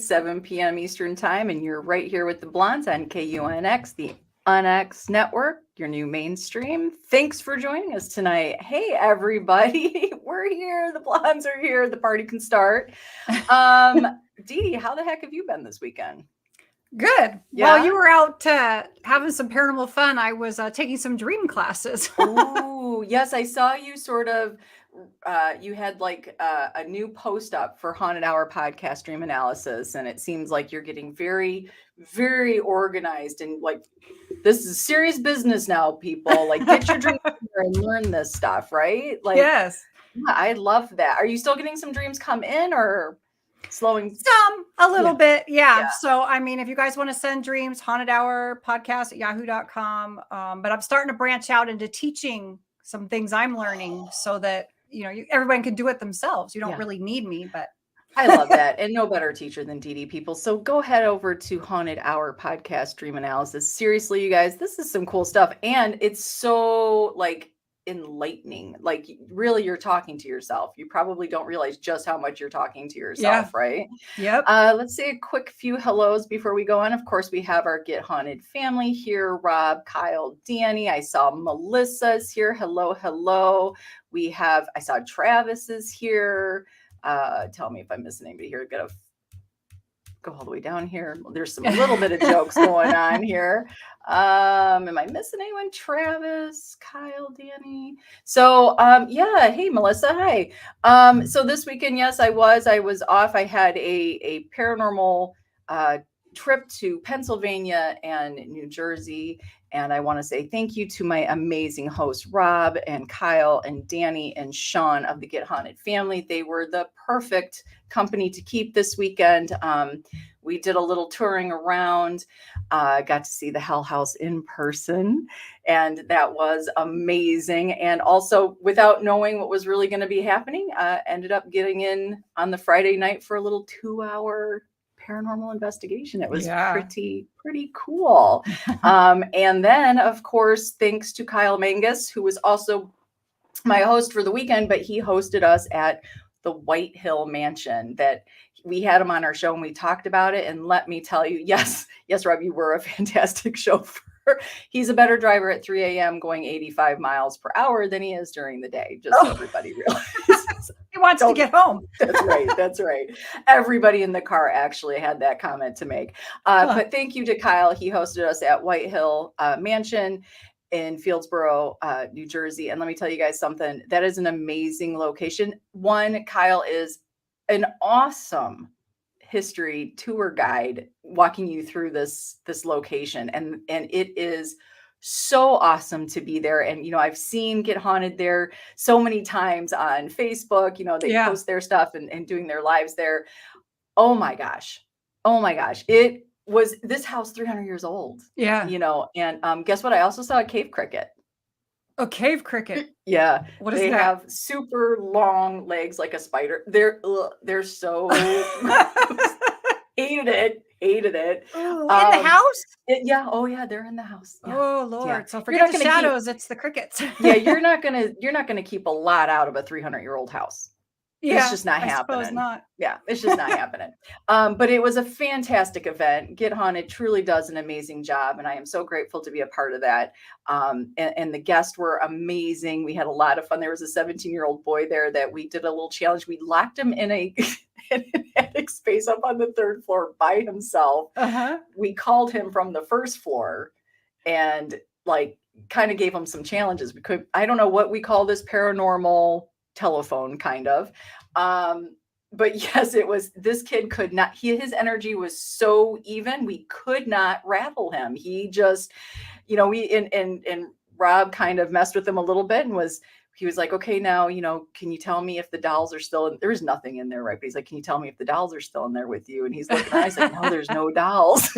7 p.m. Eastern Time, and you're right here with the Blondes on KUNX, the UNX Network, your new mainstream. Thanks for joining us tonight. Hey, everybody. We're here. The Blondes are here. The party can start. Dee Dee, how the heck have you been this weekend? Good. Yeah? While you were out having some paranormal fun, I was taking some dream classes. Oh, yes. I saw you sort of, you had like a new post up for Haunted Hour podcast dream analysis. And it seems like you're getting very, very organized and like, this is serious business now, people. Like, get your dreams and learn this stuff, right? Like, Yes. Yeah, I love that. Are you still getting some dreams come in or slowing? A little bit. Yeah. Yeah. So, I mean, if you guys want to send dreams, haunted hour podcast at yahoo.com. But I'm starting to branch out into teaching some things I'm learning so that, everyone can do it themselves. You don't really need me, but. I love that. And no better teacher than Dee Dee, people. So go head over to Haunted Hour podcast dream analysis. Seriously, you guys, this is some cool stuff. And it's so like enlightening. Like really you're talking to yourself. You probably don't realize just how much you're talking to yourself, right? Yep. Let's say a quick few hellos before we go on. Of course, we have our Get Haunted family here. Rob, Kyle, Danny. I saw Melissa's here. Hello. I saw Travis is here. Tell me if I'm missing anybody here. Gotta go all the way down here. There's some little bit of jokes going on here. Am I missing anyone? Travis, Kyle, Danny. So yeah, hey Melissa, hi. So this weekend, yes, I was off. I had a paranormal trip to Pennsylvania and New Jersey. And I want to say thank you to my amazing hosts, Rob and Kyle and Danny and Sean of the Get Haunted family. They were the perfect company to keep this weekend. We did a little touring around, got to see the Hell House in person, and that was amazing. And also, without knowing what was really going to be happening, ended up getting in on the Friday night for a little 2-hour paranormal investigation. It was pretty cool. And then of course, thanks to Kyle Mangus, who was also my host for the weekend, but he hosted us at the White Hill Mansion. That we had him on our show and we talked about it. And let me tell you, yes, Rob, you were a fantastic chauffeur. He's a better driver at 3 a.m. going 85 miles per hour than he is during the day. Just so everybody realizes. He wants to get home. That's right. Everybody in the car actually had that comment to make. But thank you to Kyle. He hosted us at White Hill Mansion in Fieldsboro, New Jersey. And let me tell you guys something. That is an amazing location. One, Kyle is an awesome history tour guide walking you through this location. And it is so awesome to be there. And, I've seen Get Haunted there so many times on Facebook, they post their stuff and doing their lives there. Oh my gosh. It was this house 300 years old. Yeah. And guess what? I also saw a cave cricket. A cave cricket. Yeah. What is that? They have super long legs like a spider. They're so hated it. Ooh, in the house? Oh yeah, they're in the house. Yeah. Oh Lord. Yeah. So forget the shadows, it's the crickets. Yeah, you're not gonna keep a lot out of a 300-year-old house. Yeah, it's just not happening. I suppose not. Yeah, it's just not happening. But it was a fantastic event. Get Haunted truly does an amazing job, and I am so grateful to be a part of that. And the guests were amazing. We had a lot of fun. There was a 17-year-old boy there that we did a little challenge. We locked him in an attic space up on the 3rd floor by himself. We called him from the 1st floor and like kind of gave him some challenges. I don't know what we call this, paranormal telephone kind of. But yes, it was, this kid could not, his energy was so even, we could not rattle him. He just, and Rob kind of messed with him a little bit and he was like, okay, now, can you tell me if the dolls are still in, there's nothing in there, right? But he's like, can you tell me if the dolls are still in there with you? And he's looking, I was like, no, there's no dolls.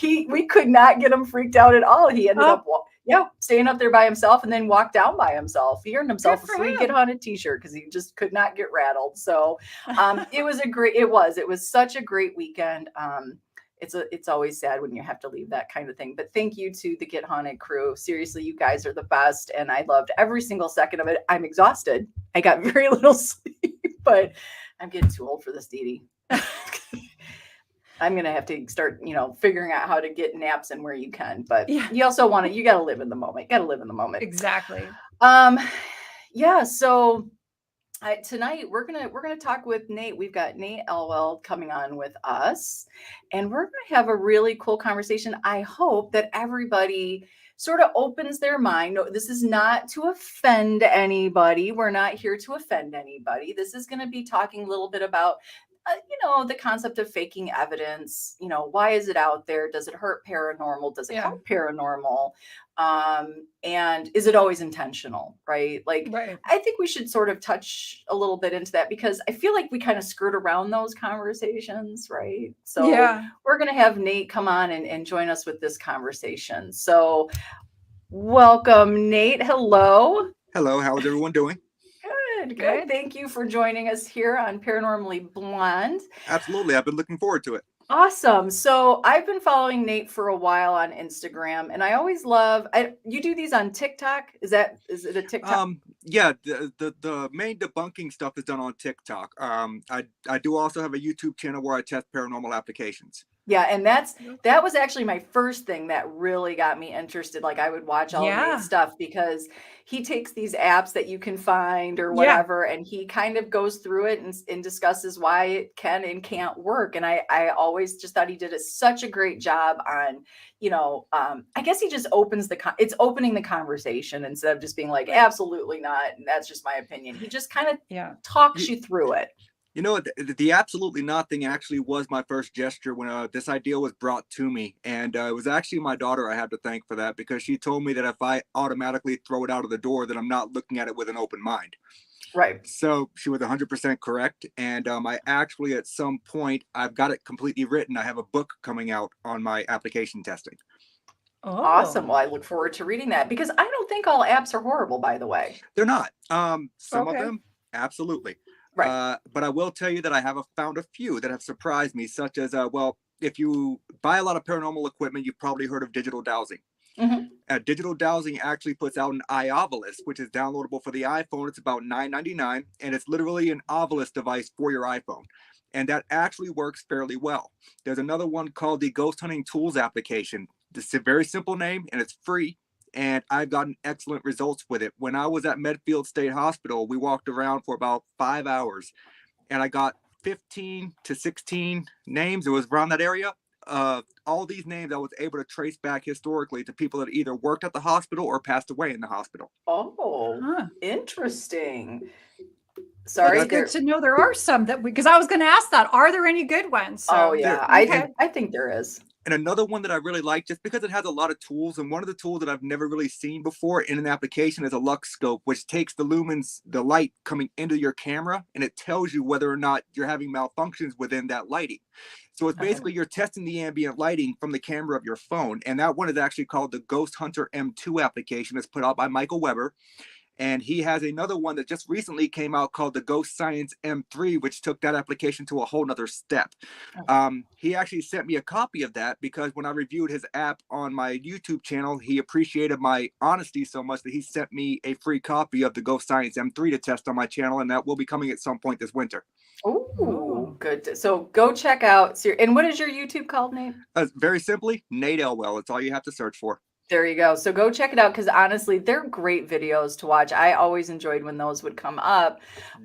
We could not get him freaked out at all. He ended up staying up there by himself and then walked down by himself. He earned himself a free Get Haunted t-shirt because he just could not get rattled. So it was such a great weekend. It's always sad when you have to leave that kind of thing. But thank you to the Get Haunted crew. Seriously, you guys are the best. And I loved every single second of it. I'm exhausted. I got very little sleep, but I'm getting too old for this, Dee Dee. I'm going to have to start, figuring out how to get naps in where you can, but Yeah. you also want to, you got to live in the moment. Exactly. Yeah. So tonight we're gonna talk with Nate. We've got Nate Elwell coming on with us, and we're gonna have a really cool conversation. I hope that everybody sort of opens their mind. No, this is not to offend anybody. We're not here to offend anybody. This is going to be talking a little bit about the concept of faking evidence. Why is it out there? Does it hurt paranormal? Does it help paranormal? And is it always intentional? Right? Like, Right. I think we should sort of touch a little bit into that, because I feel like we kind of skirt around those conversations, right? So we're going to have Nate come on and join us with this conversation. So welcome, Nate. Hello. Hello. How is everyone doing? Good. Thank you for joining us here on Paranormally Blonde. Absolutely. I've been looking forward to it. Awesome. So I've been following Nate for a while on Instagram, and I always love, you do these on TikTok? Is it a TikTok? Yeah, the main debunking stuff is done on TikTok. I do also have a YouTube channel where I test paranormal applications. Yeah, and that was actually my first thing that really got me interested. Like, I would watch all of Nate's stuff, because he takes these apps that you can find or whatever, and he kind of goes through it and discusses why it can and can't work. And I always just thought he did such a great job on, I guess he just it's opening the conversation instead of just being like, absolutely not, and that's just my opinion. He just kind of talks you through it. You know, the absolutely not thing actually was my first gesture when this idea was brought to me. And it was actually my daughter I have to thank for that, because she told me that if I automatically throw it out of the door, that I'm not looking at it with an open mind. Right. So she was 100% correct. And I actually, at some point, I've got it completely written. I have a book coming out on my application testing. Oh. Awesome. Well, I look forward to reading that, because I don't think all apps are horrible, by the way. They're not. Some of them, absolutely. Right. But I will tell you that I have found a few that have surprised me, such as, if you buy a lot of paranormal equipment, you've probably heard of digital dowsing. Mm-hmm. Digital dowsing actually puts out an iOvilus, which is downloadable for the iPhone. It's about $9.99, and it's literally an Ovilus device for your iPhone. And that actually works fairly well. There's another one called the Ghost Hunting Tools application. It's a very simple name, and it's free. And I've gotten excellent results with it. When I was at Medfield State Hospital, we walked around for about 5 hours, and I got 15 to 16 names. It was around that area. All these names I was able to trace back historically to people that either worked at the hospital or passed away in the hospital. Oh, interesting. Sorry. It's good to know there are some because I was going to ask that. Are there any good ones? So, I think there is. And another one that I really like, just because it has a lot of tools, and one of the tools that I've never really seen before in an application is a lux scope, which takes the lumens, the light coming into your camera, and it tells you whether or not you're having malfunctions within that lighting. So it's basically you're testing the ambient lighting from the camera of your phone. And that one is actually called the Ghost Hunter M2 application. It's put out by Michael Weber. And he has another one that just recently came out called the Ghost Science M3, which took that application to a whole nother step. He actually sent me a copy of that, because when I reviewed his app on my YouTube channel, he appreciated my honesty so much that he sent me a free copy of the Ghost Science M3 to test on my channel, and that will be coming at some point this winter. Oh, good. So go check out. And what is your YouTube called, Nate? Very simply, Nate Elwell. It's all you have to search for. There you go. So go check it out, because honestly, they're great videos to watch. I always enjoyed when those would come up.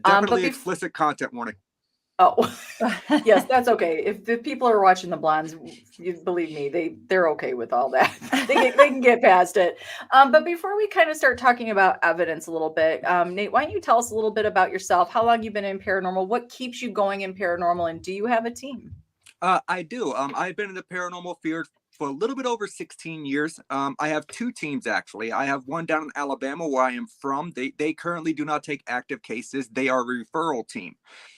Definitely explicit content warning. Oh, yes, that's okay. If the people are watching the Blondes, you believe me, they're okay with all that. They can get past it. But before we kind of start talking about evidence a little bit, Nate, why don't you tell us a little bit about yourself? How long you've been in paranormal? What keeps you going in paranormal? And do you have a team? I do. I've been in the paranormal field for a little bit over 16 years. I have two teams, actually. I have one down in Alabama, where I am from. They currently do not take active cases. They are a referral team.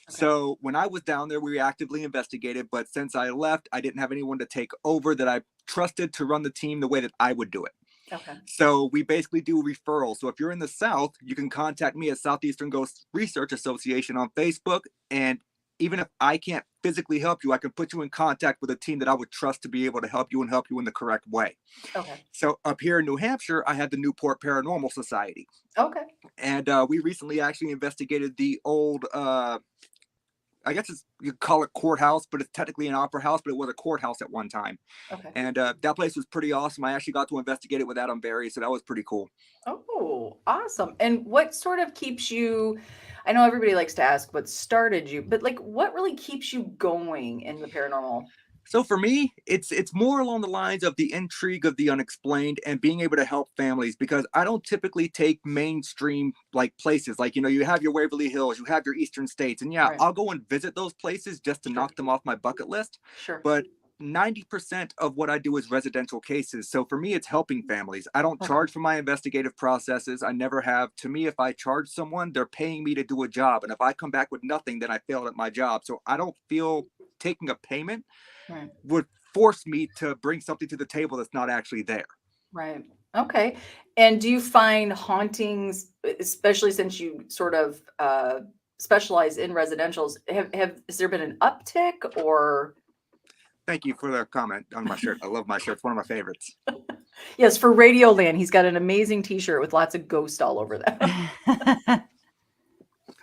Okay. So when I was down there, we actively investigated. But since I left, I didn't have anyone to take over that I trusted to run the team the way that I would do it. Okay. So we basically do referrals. So if you're in the South, you can contact me at Southeastern Ghost Research Association on Facebook. And even if I can't physically help you, I can put you in contact with a team that I would trust to be able to help you and help you in the correct way. Okay. So up here in New Hampshire, I had the Newport Paranormal Society. Okay. And we recently actually investigated the old I guess you call it courthouse, but it's technically an opera house, but it was a courthouse at one time. Okay. And that place was pretty awesome. I actually got to investigate it with Adam Berry, so that was pretty cool. Oh, awesome. And what sort of keeps you, I know everybody likes to ask what started you, but like what really keeps you going in the paranormal? So for me, it's more along the lines of the intrigue of the unexplained and being able to help families, because I don't typically take mainstream like places like, you have your Waverly Hills, you have your Eastern States, and yeah, Right. I'll go and visit those places just to Sure. knock them off my bucket list. Sure. But 90% of what I do is residential cases. So for me, it's helping families. I don't Okay. charge for my investigative processes. I never have. To me, if I charge someone, they're paying me to do a job. And if I come back with nothing, then I failed at my job. So I don't feel taking a payment Right. would force me to bring something to the table that's not actually there. Right. Okay. And do you find hauntings, especially since you sort of specialize in residentials, has there been an uptick or? Thank you for the comment on my shirt. I love my shirt. It's one of my favorites. Yes, for Radioland, he's got an amazing T-shirt with lots of ghost all over that.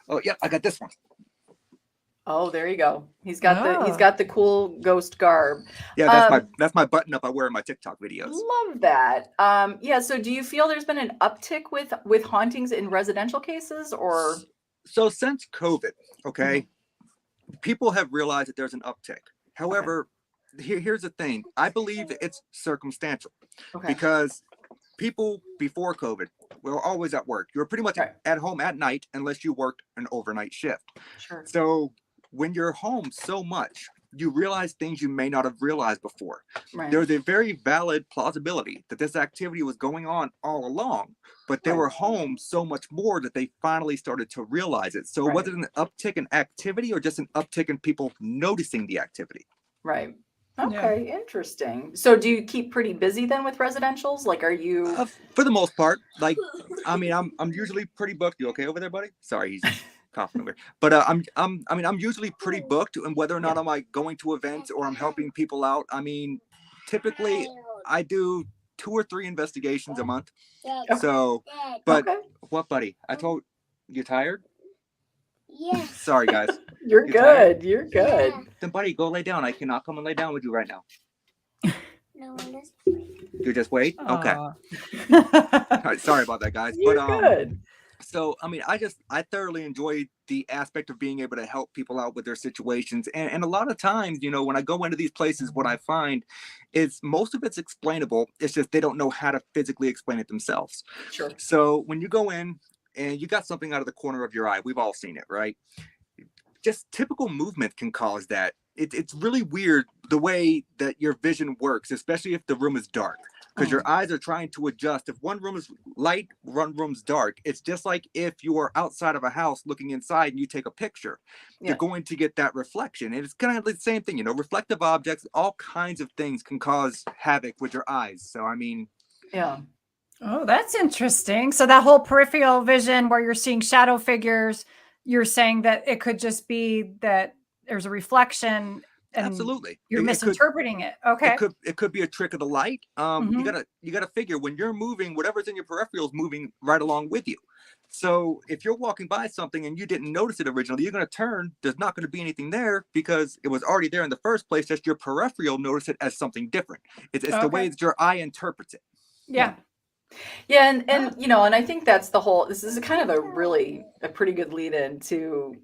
Oh yeah, I got this one. Oh, there you go. He's got the cool ghost garb. Yeah, that's my button up I wear in my TikTok videos. Love that. Yeah. So, do you feel there's been an uptick with hauntings in residential cases, or? So since COVID, okay, people have realized that there's an uptick. However, here's the thing. I believe it's circumstantial because people before COVID were always at work. You were pretty much at home at night unless you worked an overnight shift. Sure. So when you're home so much, you realize things you may not have realized before. Right. There's a very valid plausibility that this activity was going on all along, but they were home so much more that they finally started to realize it. So was it an uptick in activity or just an uptick in people noticing the activity? Right. Okay, interesting. So do you keep pretty busy then with residentials? Like, are you? For the most part, like, I mean, I'm usually pretty booked. You okay over there, buddy? Sorry, he's coughing over. But I'm usually pretty booked, and whether or not I'm like going to events or I'm helping people out. I mean, typically I do 2 or 3 investigations a month. So, but what, buddy? I told you tired. Yeah. Sorry, guys. You're good. Tired? You're good. Then, buddy, go lay down. I cannot come and lay down with you right now. No, You just wait. Okay. All right, sorry about that, guys. You're good. So, I mean, I thoroughly enjoy the aspect of being able to help people out with their situations. And a lot of times, when I go into these places, what I find is most of it's explainable. It's just they don't know how to physically explain it themselves. Sure. So when you go in and you got something out of the corner of your eye, we've all seen it, right? Just typical movement can cause that. It's really weird the way that your vision works, especially if the room is dark. Because your eyes are trying to adjust. If one room is light, one room's dark. It's just like if you are outside of a house looking inside and you take a picture, you're going to get that reflection. And it's kind of the same thing, reflective objects, all kinds of things can cause havoc with your eyes. So, I mean. Yeah. Oh, that's interesting. So that whole peripheral vision where you're seeing shadow figures, you're saying that it could just be that there's a reflection. And absolutely, you're misinterpreting it. Okay, it could be a trick of the light. You gotta figure when you're moving, whatever's in your peripheral is moving right along with you. So if you're walking by something and you didn't notice it originally, you're gonna turn. There's not gonna be anything there because it was already there in the first place. Just your peripheral notice it as something different. It's the way that your eye interprets it. Yeah. Yeah, and and I think that's the whole. This is kind of a pretty good lead in to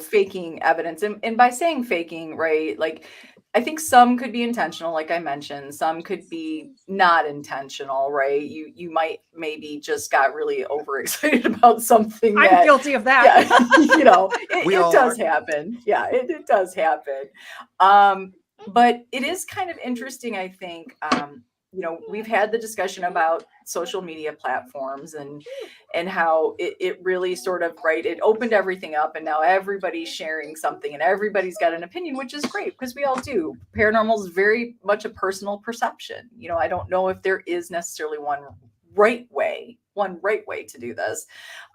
faking evidence, and by saying faking, right? Like, I think some could be intentional, like I mentioned. Some could be not intentional, right? You might maybe just got really overexcited about something. I'm guilty of that. Yeah, it does happen. Yeah, it does happen. But it is kind of interesting, I think. We've had the discussion about social media platforms and how it really sort of, it opened everything up, and now everybody's sharing something and everybody's got an opinion, which is great because we all do. Paranormal is very much a personal perception. I don't know if there is necessarily one right way to do this.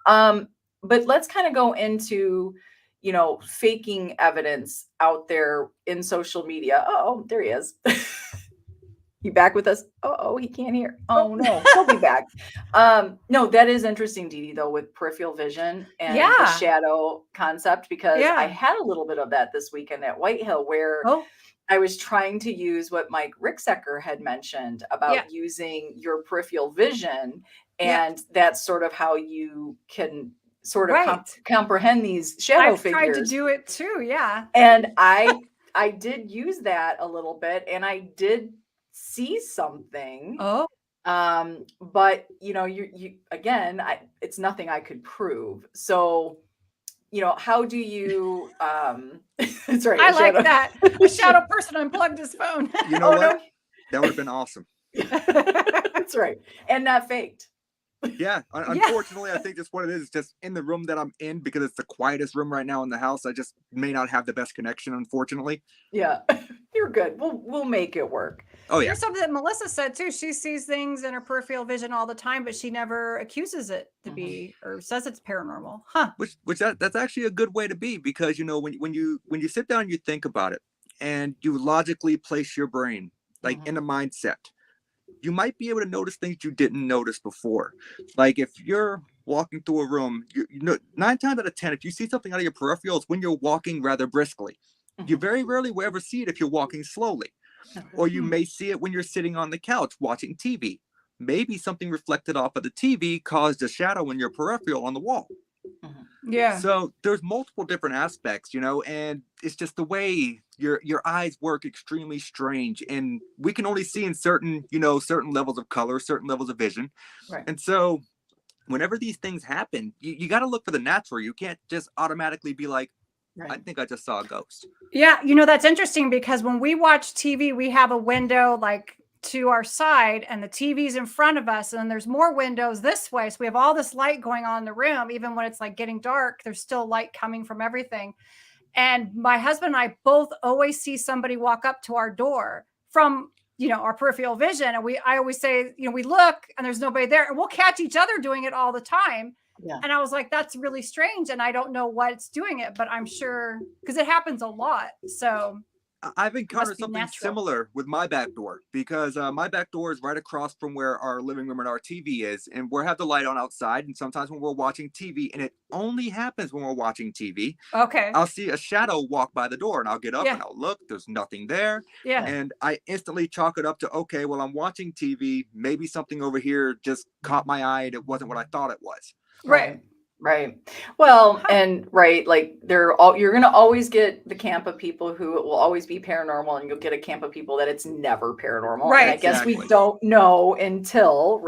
But let's kind of go into, faking evidence out there in social media. Oh, there he is. He back with us? Oh, he can't hear. Oh no, he'll be back. No, that is interesting, Dee Dee, though, with peripheral vision and the Yeah. shadow concept, because I Yeah. had a little bit of that this weekend at Whitehill, where Oh, I was trying to use what Mike Ricksecker had mentioned about Yeah. using your peripheral vision, Yeah. and that's sort of how you can sort of Right. comprehend these shadow I've tried to figures. do it too. Yeah. And I did use that a little bit, and I did see something. Oh, But you again, it's nothing I could prove. So, how do you that's right. I a like shadow- that. A shadow person unplugged his phone. You know Oh, what? no. That would have been awesome. That's right. And not faked. Yeah, Yeah. unfortunately, I think that's what it is. Just in the room that I'm in, because it's the quietest room right now in the house. I just may not have the best connection, unfortunately. Yeah. You're good. We'll make it work. Oh yeah, Here's something that Melissa said too. She sees things in her peripheral vision all the time, but she never accuses it to be or says it's paranormal. Huh. that's actually a good way to be, because when you sit down and you think about it and you logically place your brain like in a mindset, you might be able to notice things you didn't notice before. Like if you're walking through a room, 9 times out of 10, if you see something out of your peripherals when you're walking rather briskly, you very rarely will ever see it if you're walking slowly. Or you may see it when you're sitting on the couch watching TV. Maybe something reflected off of the TV caused a shadow in your peripheral on the wall. Yeah. So there's multiple different aspects, and it's just the way your eyes work extremely strange, and we can only see in certain levels of color, certain levels of vision. Right. And so whenever these things happen, you got to look for the natural. You can't just automatically be like, I think I just saw a ghost. Yeah, that's interesting, because when we watch TV, we have a window like to our side and the TV's in front of us, and there's more windows this way. So we have all this light going on in the room. Even when it's like getting dark, there's still light coming from everything. And my husband and I both always see somebody walk up to our door from our peripheral vision. And I always say, we look and there's nobody there, and we'll catch each other doing it all the time. Yeah. And I was like, that's really strange. And I don't know what's doing it, but I'm sure, because it happens a lot. So I've encountered be something natural. similar with my back door, because my back door is right across from where our living room and our TV is, and we have the light on outside. And sometimes when we're watching TV, and it only happens when we're watching TV, okay. I'll see a shadow walk by the door, and I'll get up Yeah. and I'll look. There's nothing there, Yeah. and I instantly chalk it up to, okay, well, I'm watching TV. Maybe something over here just caught my eye, and it wasn't what I thought it was. Right. Right. Well, and right, like you're going to always get the camp of people who it will always be paranormal, and you'll get a camp of people that it's never paranormal. Right. And I guess we Exactly. don't know until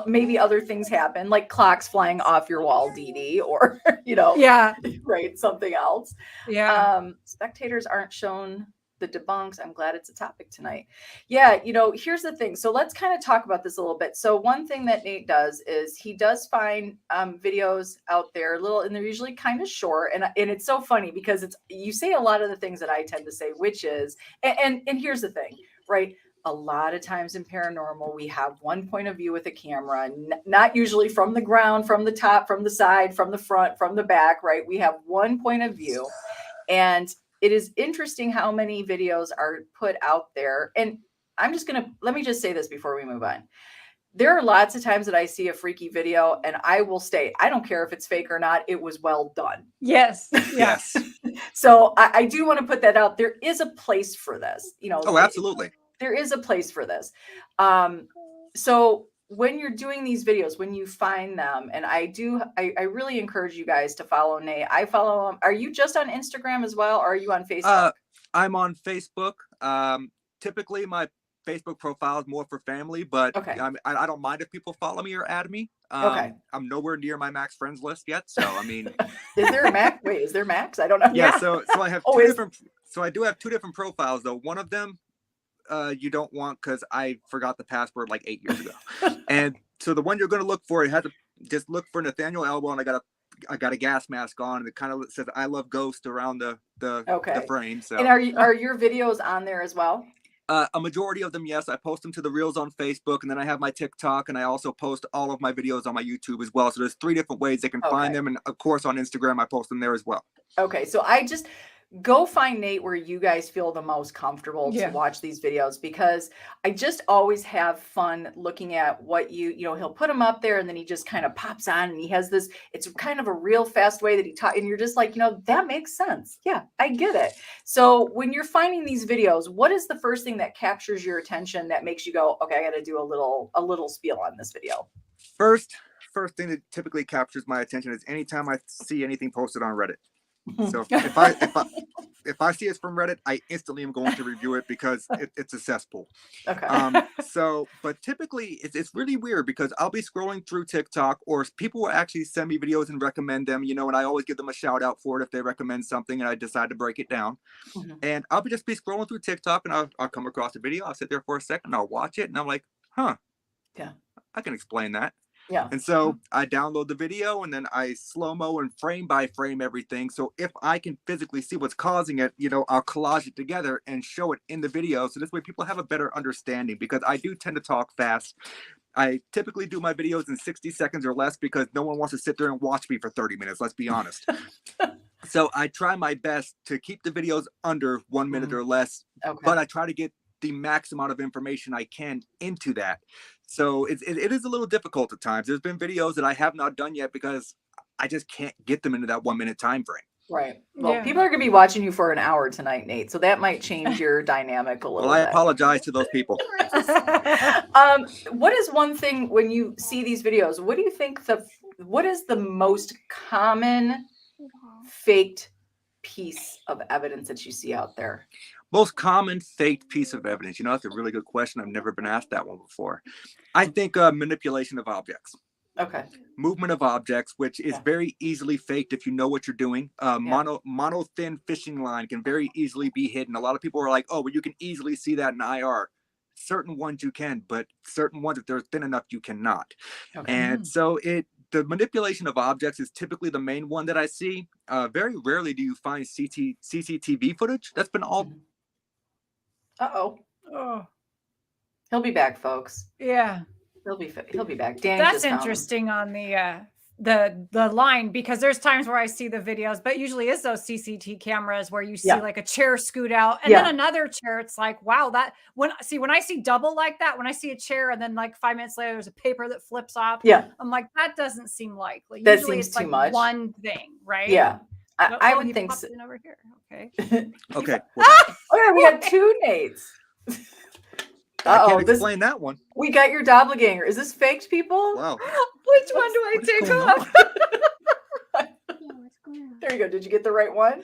maybe other things happen, like clocks flying off your wall, Dee Dee, or, Yeah. right, something else. Yeah. Spectators aren't shown the debunks. I'm glad it's a topic tonight. Yeah, here's the thing. So let's kind of talk about this a little bit. So one thing that Nate does is he does find videos out there, and they're usually kind of short. And it's so funny, because you say a lot of the things that I tend to say, which is, and here's the thing, right? A lot of times in paranormal, we have one point of view with a camera, not usually from the ground, from the top, from the side, from the front, from the back, right? We have one point of view. And it is interesting how many videos are put out there. And let me just say this before we move on. There are lots of times that I see a freaky video, and I will state, I don't care if it's fake or not, it was well done. Yes. Yes. So I do want to put that out. There is a place for this. Oh, absolutely. There is a place for this. So when you're doing these videos, when you find them, and I really encourage you guys to follow Nate. I follow him. Are you just on Instagram as well, or are you on Facebook? I'm on Facebook. Typically my Facebook profile is more for family, but Okay. I don't mind if people follow me or add me. Okay. I'm nowhere near my max friends list yet, so I mean, Is there a max? Wait, is there max? I don't know. yeah. So I have Oh, two is- different. So I do have 2 different profiles, though. One of them, you don't want, because I forgot the password like 8 years ago. And so the one you're going to look for, you have to just look for Nathaniel Elwell, and I got a gas mask on, and it kind of says "I love ghost" around the Okay. frame. So And are your videos on there as well? a majority of them, yes. I post them to the reels on Facebook, and then I have my TikTok, and I also post all of my videos on my YouTube as well. So there's 3 different ways they can find Okay. them, and of course on Instagram I post them there as well. Okay, so go find Nate where you guys feel the most comfortable to watch these videos, because I just always have fun looking at what he'll put them up there and then he just kind of pops on and he has this, it's kind of a real fast way that he talks, and you're just like, that makes sense. Yeah, I get it. So when you're finding these videos, what is the first thing that captures your attention that makes you go, okay, I got to do a little spiel on this video? First thing that typically captures my attention is anytime I see anything posted on Reddit. So if I see it's from Reddit, I instantly am going to review it because it's a cesspool. Okay. But typically it's really weird because I'll be scrolling through TikTok, or people will actually send me videos and recommend them, and I always give them a shout out for it if they recommend something and I decide to break it down. Mm-hmm. And I'll just be scrolling through TikTok and I'll come across a video. I'll sit there for a second, I'll watch it, and I'm like, huh, yeah, I can explain that. Yeah. And so I download the video and then I slow-mo and frame by frame everything. So if I can physically see what's causing it, I'll collage it together and show it in the video. So this way people have a better understanding, because I do tend to talk fast. I typically do my videos in 60 seconds or less because no one wants to sit there and watch me for 30 minutes. Let's be honest. So I try my best to keep the videos under 1 minute or less, but I try to get the max amount of information I can into that. So it is a little difficult at times. There's been videos that I have not done yet because I just can't get them into that 1 minute time frame. Right. Well, people are going to be watching you for an hour tonight, Nate. So that might change your dynamic a little bit. Well, I apologize to those people. What is one thing when you see these videos? What do you think what is the most common faked piece of evidence that you see out there? Most common faked piece of evidence. That's a really good question. I've never been asked that one before. I think manipulation of objects. Okay. Movement of objects, which is very easily faked if you know what you're doing. Mono thin fishing line can very easily be hidden. A lot of people are like, oh, well, you can easily see that in IR. Certain ones you can, but certain ones, if they're thin enough, you cannot. Okay. And so the manipulation of objects is typically the main one that I see. Very rarely do you find CCTV footage. That's been all. Oh, he'll be back, folks. Yeah, he'll be back. Danny, that's interesting on the line, because there's times where I see the videos, but usually it's those CCTV cameras where you see like a chair scoot out and then another chair. It's like, wow, that when I see double like that, when I see a chair and then like 5 minutes later there's a paper that flips off. Yeah, I'm like, that doesn't seem likely. That usually seems it's too like much. One thing, right? Yeah. I would think so. Over here. Okay. Okay. Okay, we have two Nates. I can't explain that one. We got your doppelganger. Is this faked, people? Wow. Which one do I take off? There you go. Did you get the right one?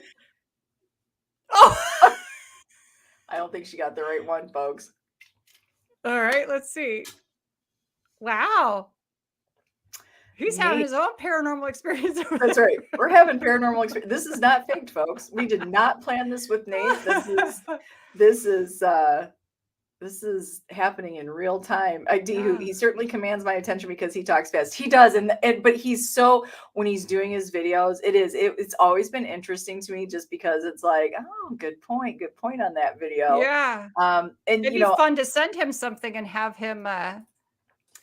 Oh. I don't think she got the right one, folks. All right, let's see. Wow. He's having his own paranormal experience. That's right. We're having paranormal experience. This is not faked, folks. We did not plan this with Nate. This is happening in real time. He certainly commands my attention because he talks fast. He does, but he's so, when he's doing his videos, it's always been interesting to me just because it's like, oh, good point on that video. Yeah. And it'd be fun to send him something and have him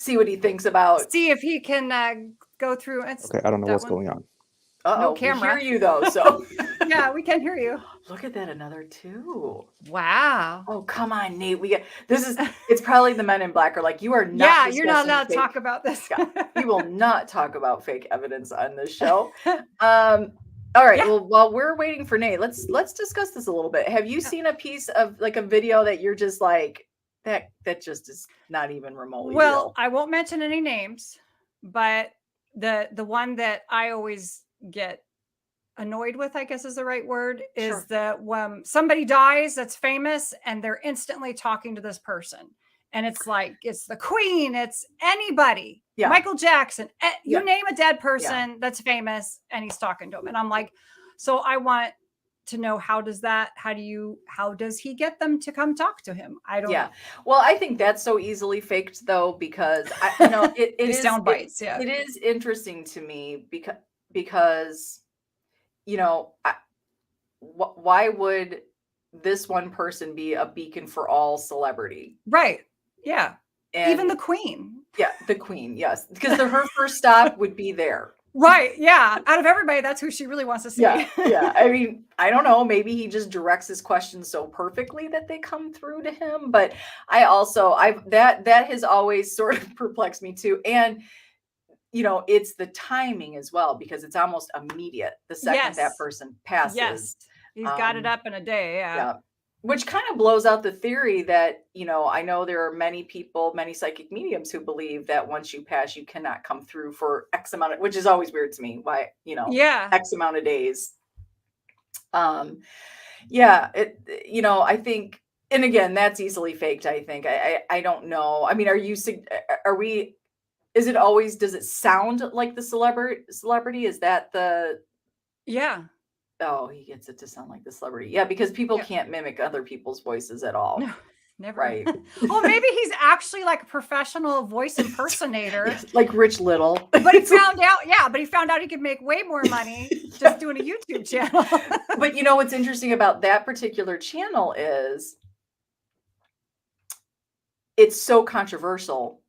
see what he thinks about. See if he can go through. Okay, I don't know what's going on. No camera. We hear you though, so yeah, we can hear you. Look at that, another two. Wow. Oh, come on, Nate. It's probably the men in black are like, you are not. Yeah, you're not allowed to talk about this. We will not talk about fake evidence on this show. All right. Yeah. Well, while we're waiting for Nate, let's discuss this a little bit. Have you seen a piece of like a video that you're just like, that just is not even remotely real? I won't mention any names, but the one that I always get annoyed with, I guess is the right word, is that when somebody dies that's famous and they're instantly talking to this person, and it's like, it's the Queen, it's anybody, Michael Jackson, you name a dead person that's famous and he's talking to him. And I'm like, so I want to know, how does he get them to come talk to him? I don't know. Well, I think that's so easily faked though, because it is sound bites. It is interesting to me because why would this one person be a beacon for all celebrity? Right. Yeah. And even the Queen. Yeah, the Queen. Yes, because her first stop would be there. Right. Yeah. Out of everybody, that's who she really wants to see. Yeah, yeah. I mean, I don't know. Maybe he just directs his questions so perfectly that they come through to him. But that has always sort of perplexed me too. And it's the timing as well, because it's almost immediate the second that Yes. person passes. Yes. He's got it Um, up in a day. Yeah. Yeah. Which kind of blows out the theory that, I know there are many people, many psychic mediums who believe that once you pass, you cannot come through for X amount of, which is always weird to me. Why, Yeah. X amount of days. Yeah, I think, and again, that's easily faked, I think. I don't know. I mean, does it sound like the celebrity? Is that Yeah. oh, he gets it to sound like the celebrity. Yeah, because people Yeah. can't mimic other people's voices at all. No, never. Right. Well, maybe he's actually like a professional voice impersonator. Like Rich Little. But he found out he could make way more money just doing a YouTube channel. But what's interesting about that particular channel is it's so controversial.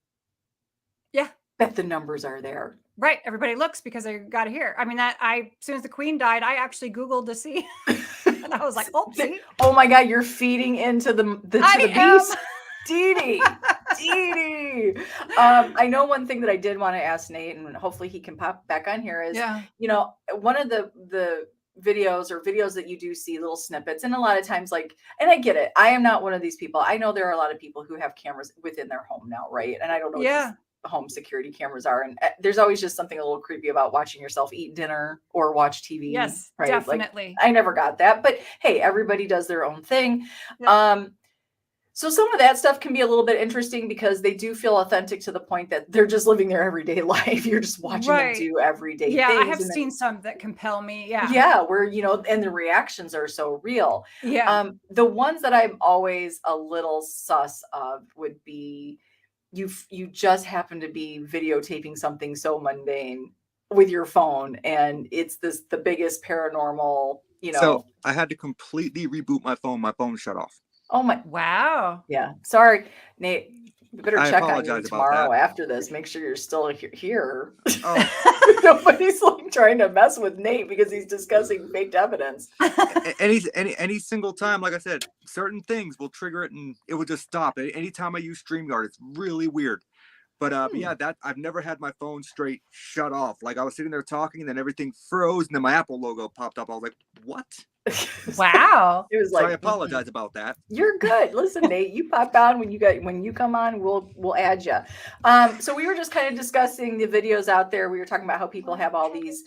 Yeah. That the numbers are there. Right. Everybody looks because they got to hear. I mean, as soon as the Queen died, I actually Googled to see. And I was like, oh, see? Oh my God, you're feeding into the beast. Dee Dee. I know one thing that I did want to ask Nate, and hopefully he can pop back on here, is, one of the videos that you do see little snippets, and a lot of times, and I get it. I am not one of these people. I know there are a lot of people who have cameras within their home now, right? And I don't know what these home security cameras are. And there's always just something a little creepy about watching yourself eat dinner or watch TV. Yes, right? definitely. I never got that, but hey, everybody does their own thing. Yep. So some of that stuff can be a little bit interesting because they do feel authentic to the point that they're just living their everyday life. You're just watching them do everyday things. I have seen some that compel me. Yeah. Yeah. Where, and the reactions are so real. Yeah. The ones that I'm always a little sus of would be, you just happen to be videotaping something so mundane with your phone, and it's the biggest paranormal, So I had to completely reboot my phone. My phone shut off. Oh my! Wow. Yeah. Sorry, Nate. You better check on you about tomorrow that. after this. Make sure you're still here. Oh. Nobody's trying to mess with Nate because he's discussing faked evidence. Any single time, like I said, certain things will trigger it, and it will just stop. Anytime I use StreamYard, it's really weird. But that I've never had my phone straight shut off. Like I was sitting there talking, and then everything froze, and then my Apple logo popped up. I was like, "What?" Wow. It was so I apologize about that. You're good. Listen, Nate, you pop on when you come on, we'll add you. So we were just kind of discussing the videos out there. We were talking about how people have all these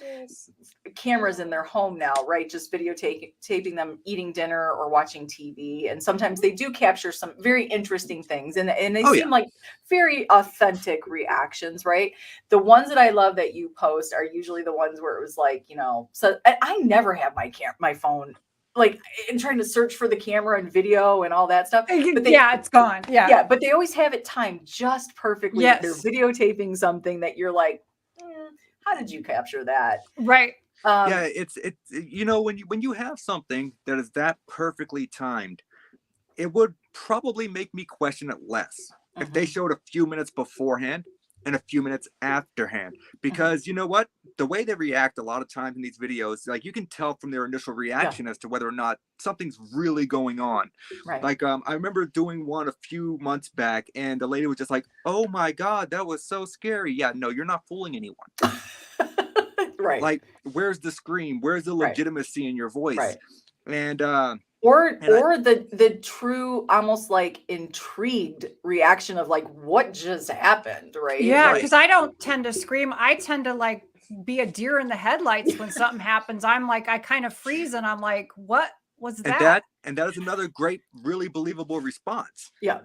cameras in their home now, right? Just videotaping them eating dinner or watching TV. And sometimes they do capture some very interesting things. And they seem like very authentic reactions, right? The ones that I love that you post are usually the ones where it was like, so I never have my phone and trying to search for the camera and video and all that stuff. But it's gone. Yeah. But they always have it timed just perfectly. Yes. They're videotaping something that you're like, how did you capture that? Right. It's when you have something that is that perfectly timed, it would probably make me question it less if they showed a few minutes beforehand and a few minutes afterhand, because you know what, the way they react a lot of times in these videos, like you can tell from their initial reaction as to whether or not something's really going on. Right. Like I remember doing one a few months back, and the lady was just like, "Oh my God, that was so scary." Yeah, no, you're not fooling anyone. Right. Like, where's the scream? Where's the legitimacy in your voice? Right. And the true, almost like intrigued reaction of like, what just happened, right? Yeah, because I don't tend to scream. I tend to be a deer in the headlights when something happens. I'm like, I kind of freeze, and I'm like, what was that? And that is another great, really believable response. Yeah.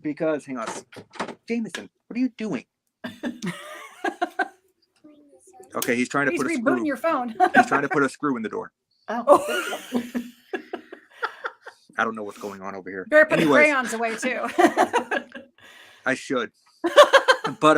Because, hang on, Jameson, what are you doing? Okay, he's trying to put a screw. Rebooting your phone. He's trying to put a screw in the door. Oh. I don't know what's going on over here. Better put the crayons away too. I should. But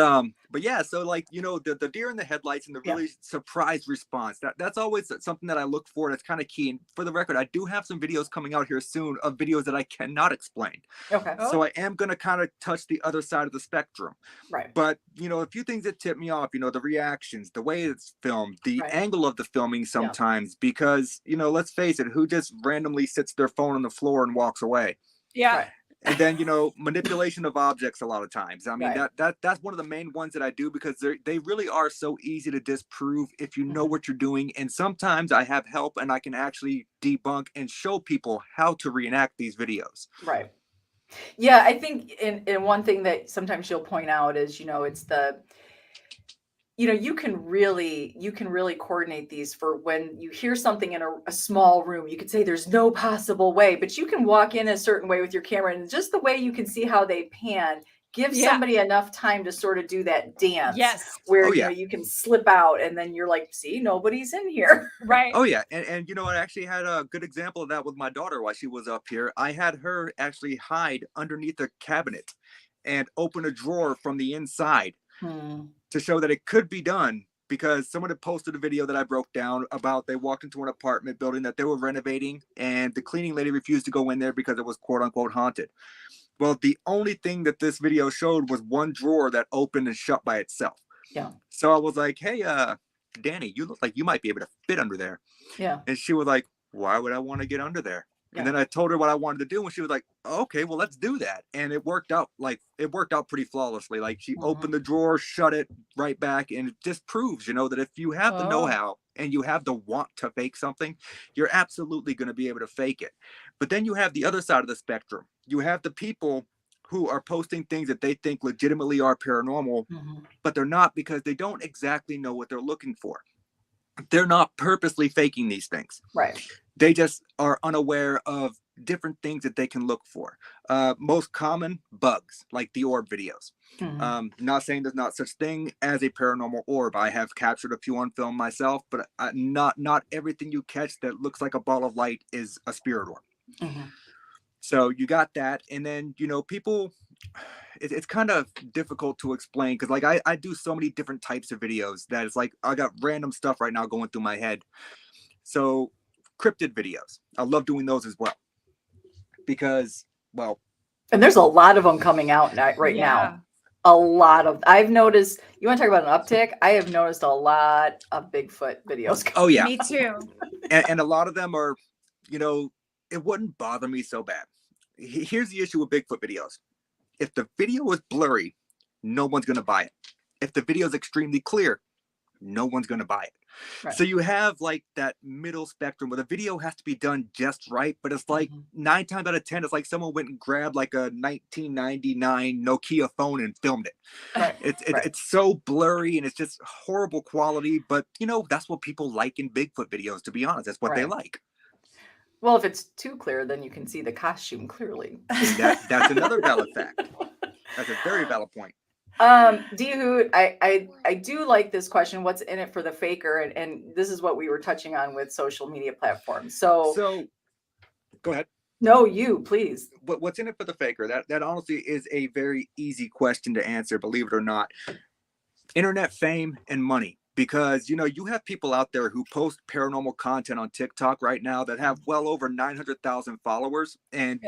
But yeah, so like, you know, the deer in the headlights and the Yeah. really surprised response, that's always something that I look for. That's kind of key. And for the record, I do have some videos coming out here soon of videos that I cannot explain. Okay. Oh. So I am going to kind of touch the other side of the spectrum. Right. But, you know, a few things that tip me off, you know, the reactions, the way it's filmed, the Right. angle of the filming sometimes, because, you know, let's face it, who just randomly sits their phone on the floor and walks away? Yeah. Right. And then, you know, manipulation of objects a lot of times. I mean, Right. that's one of the main ones that I do, because they really are so easy to disprove if you know Mhm. what you're doing. And sometimes I have help and I can actually debunk and show people how to reenact these videos. Right. Yeah, I think in one thing that sometimes you'll point out is, you know, it's the, you know, you can really coordinate these for when you hear something in a small room. You could say there's no possible way, but you can walk in a certain way with your camera, and just the way you can see how they pan gives Yeah. somebody enough time to sort of do that dance. Yes. Where Oh, you yeah. know you can slip out, and then you're like, see, nobody's in here. Right. Oh yeah, and you know, I actually had a good example of that with my daughter while she was up here. I had her actually hide underneath a cabinet and open a drawer from the inside to show that it could be done, because someone had posted a video that I broke down about they walked into an apartment building that they were renovating, and the cleaning lady refused to go in there because it was quote unquote haunted. Well, the only thing that this video showed was one drawer that opened and shut by itself. Yeah. So I was like, hey, Danny, you look like you might be able to fit under there. Yeah. And she was like, why would I want to get under there? Yeah. And then I told her what I wanted to do, and she was like, okay, well, let's do that. And it worked out pretty flawlessly. Like, she opened the drawer, shut it right back, and it just proves, you know, that if you have the Oh. know-how and you have the want to fake something, you're absolutely going to be able to fake it. But then you have the other side of the spectrum. You have the people who are posting things that they think legitimately are paranormal, but they're not, because they don't exactly know what they're looking for. They're not purposely faking these things. Right. They just are unaware of different things that they can look for. Most common, bugs, like the orb videos. Not saying there's not such thing as a paranormal orb. I have captured a few on film myself, but not everything you catch that looks like a ball of light is a spirit orb. So you got that. And then, you know, people, it's kind of difficult to explain, because like I do so many different types of videos that it's like I got random stuff right now going through my head. So cryptid videos, I love doing those as well, because, well, and there's a lot of them coming out right now. A lot of, I've noticed, you want to talk about an uptick? I have noticed a lot of Bigfoot videos. Oh yeah. Me too. And a lot of them are, you know, it wouldn't bother me so bad. Here's the issue with Bigfoot videos. If the video is blurry, no one's going to buy it. If the video is extremely clear, no one's going to buy it. Right. So you have like that middle spectrum where the video has to be done just right, but it's like 9 times out of 10, it's like someone went and grabbed like a 1999 Nokia phone and filmed it. Right. It's so blurry and it's just horrible quality, but you know, that's what people like in Bigfoot videos, to be honest. That's what they like. Well, if it's too clear, then you can see the costume clearly. That's another valid fact. That's a very valid point. Dehoot, I do like this question. What's in it for the faker? And this is what we were touching on with social media platforms. So go ahead. No, you please. What's in it for the faker? That honestly is a very easy question to answer, believe it or not. Internet fame and money. Because, you know, you have people out there who post paranormal content on TikTok right now that have well over 900,000 followers, and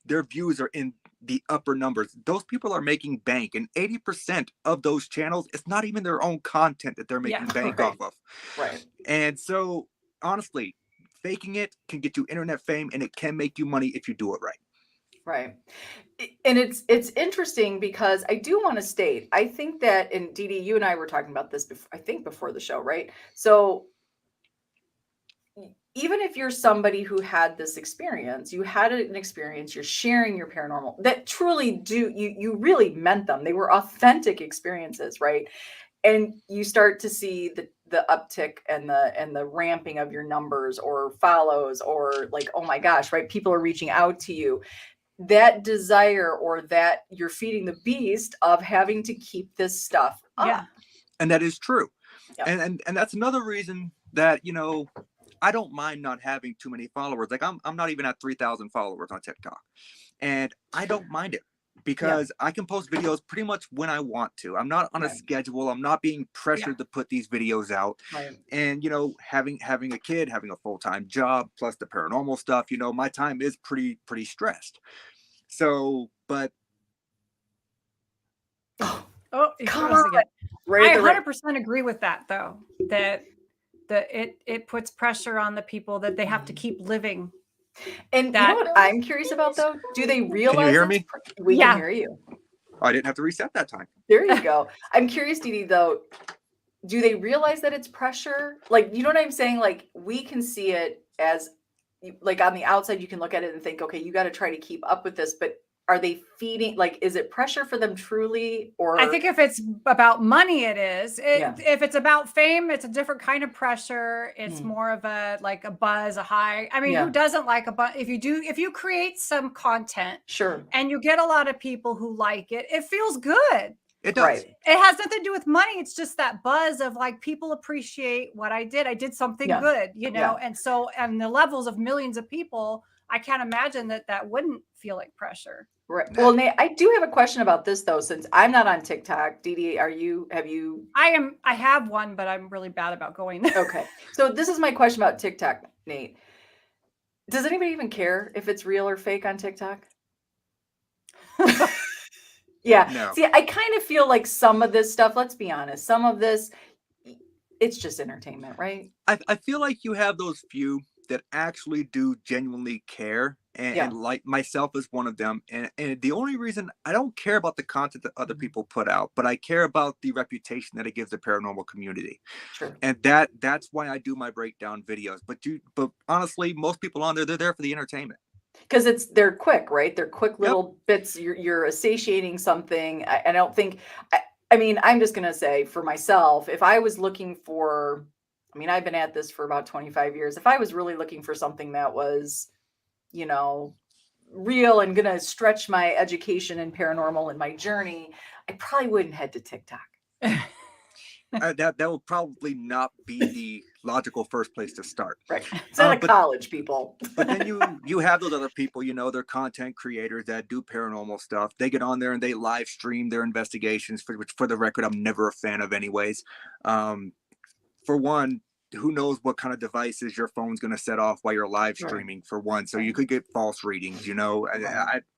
their views are in the upper numbers. Those people are making bank, and 80% of those channels, it's not even their own content that they're making bank off of. Right. And so, honestly, faking it can get you internet fame, and it can make you money if you do it right. Right. And it's interesting because I do want to state, I think that, and Dee Dee, you and I were talking about this before, I think before the show, right? So even if you're somebody who had this experience, you had an experience, you're sharing your paranormal, that truly you really meant them. They were authentic experiences, right? And you start to see the uptick and the ramping of your numbers or follows, or like, oh my gosh, right? People are reaching out to you. That desire, or that you're feeding the beast of having to keep this stuff up. Yeah. And that is true. Yep. And that's another reason that, you know, I don't mind not having too many followers. Like I'm not even at 3,000 followers on TikTok, and I don't mind it, because I can post videos pretty much when I want to. I'm not on a schedule. I'm not being pressured to put these videos out. Right. And, you know, having a kid, having a full-time job, plus the paranormal stuff, you know, my time is pretty stressed. So, but Oh, Come froze on. again. Right I at the right- 100% agree with that, though. That it puts pressure on the people that they have to keep living. And you that- know what I'm curious about though? Do they realize hear it's me? We Yeah. can hear you. I didn't have to reset that time. There you go. I'm curious, Dee Dee, though, do they realize that it's pressure? Like, you know what I'm saying? Like, we can see it as, like, on the outside, you can look at it and think, okay, you got to try to keep up with this. But are they feeding, like, is it pressure for them truly? Or I think if it's about money, it is. Yeah. If it's about fame, it's a different kind of pressure. It's Mm. more of a like a buzz, a high. I mean, Yeah. who doesn't like a buzz? If you create some content Sure. and you get a lot of people who like it, it feels good. It does. Right. It has nothing to do with money. It's just that buzz of like people appreciate what I did. I did something Yeah. good, you know? Yeah. And so, and the levels of millions of people, I can't imagine that wouldn't feel like pressure. Right. Well, Nate, I do have a question about this though, since I'm not on TikTok. Dee Dee, have you? I have one, but I'm really bad about going there. Okay. So this is my question about TikTok, Nate. Does anybody even care if it's real or fake on TikTok? Yeah. No. See, I kind of feel like some of this stuff, let's be honest, some of this, it's just entertainment, right? I feel like you have those few that actually do genuinely care. And, Yeah. and like myself is one of them. And the only reason I don't care about the content that other people put out, but I care about the reputation that it gives the paranormal community. Sure. And that's why I do my breakdown videos. But honestly, most people on there, they're there for the entertainment. Because they're quick, right? They're quick little bits. You're satiating something. I don't think, I mean, I'm just going to say for myself, if I was looking for, I mean, I've been at this for about 25 years. If I was really looking for something that was, you know, real and going to stretch my education in paranormal and my journey, I probably wouldn't head to TikTok. That will probably not be the logical first place to start. Right. It's not a but- college, people. But then you have those other people, you know, they're content creators that do paranormal stuff. They get on there and they live stream their investigations, which for the record, I'm never a fan of anyways. For one, who knows what kind of devices your phone's going to set off while you're live streaming, for one. So you could get false readings, you know.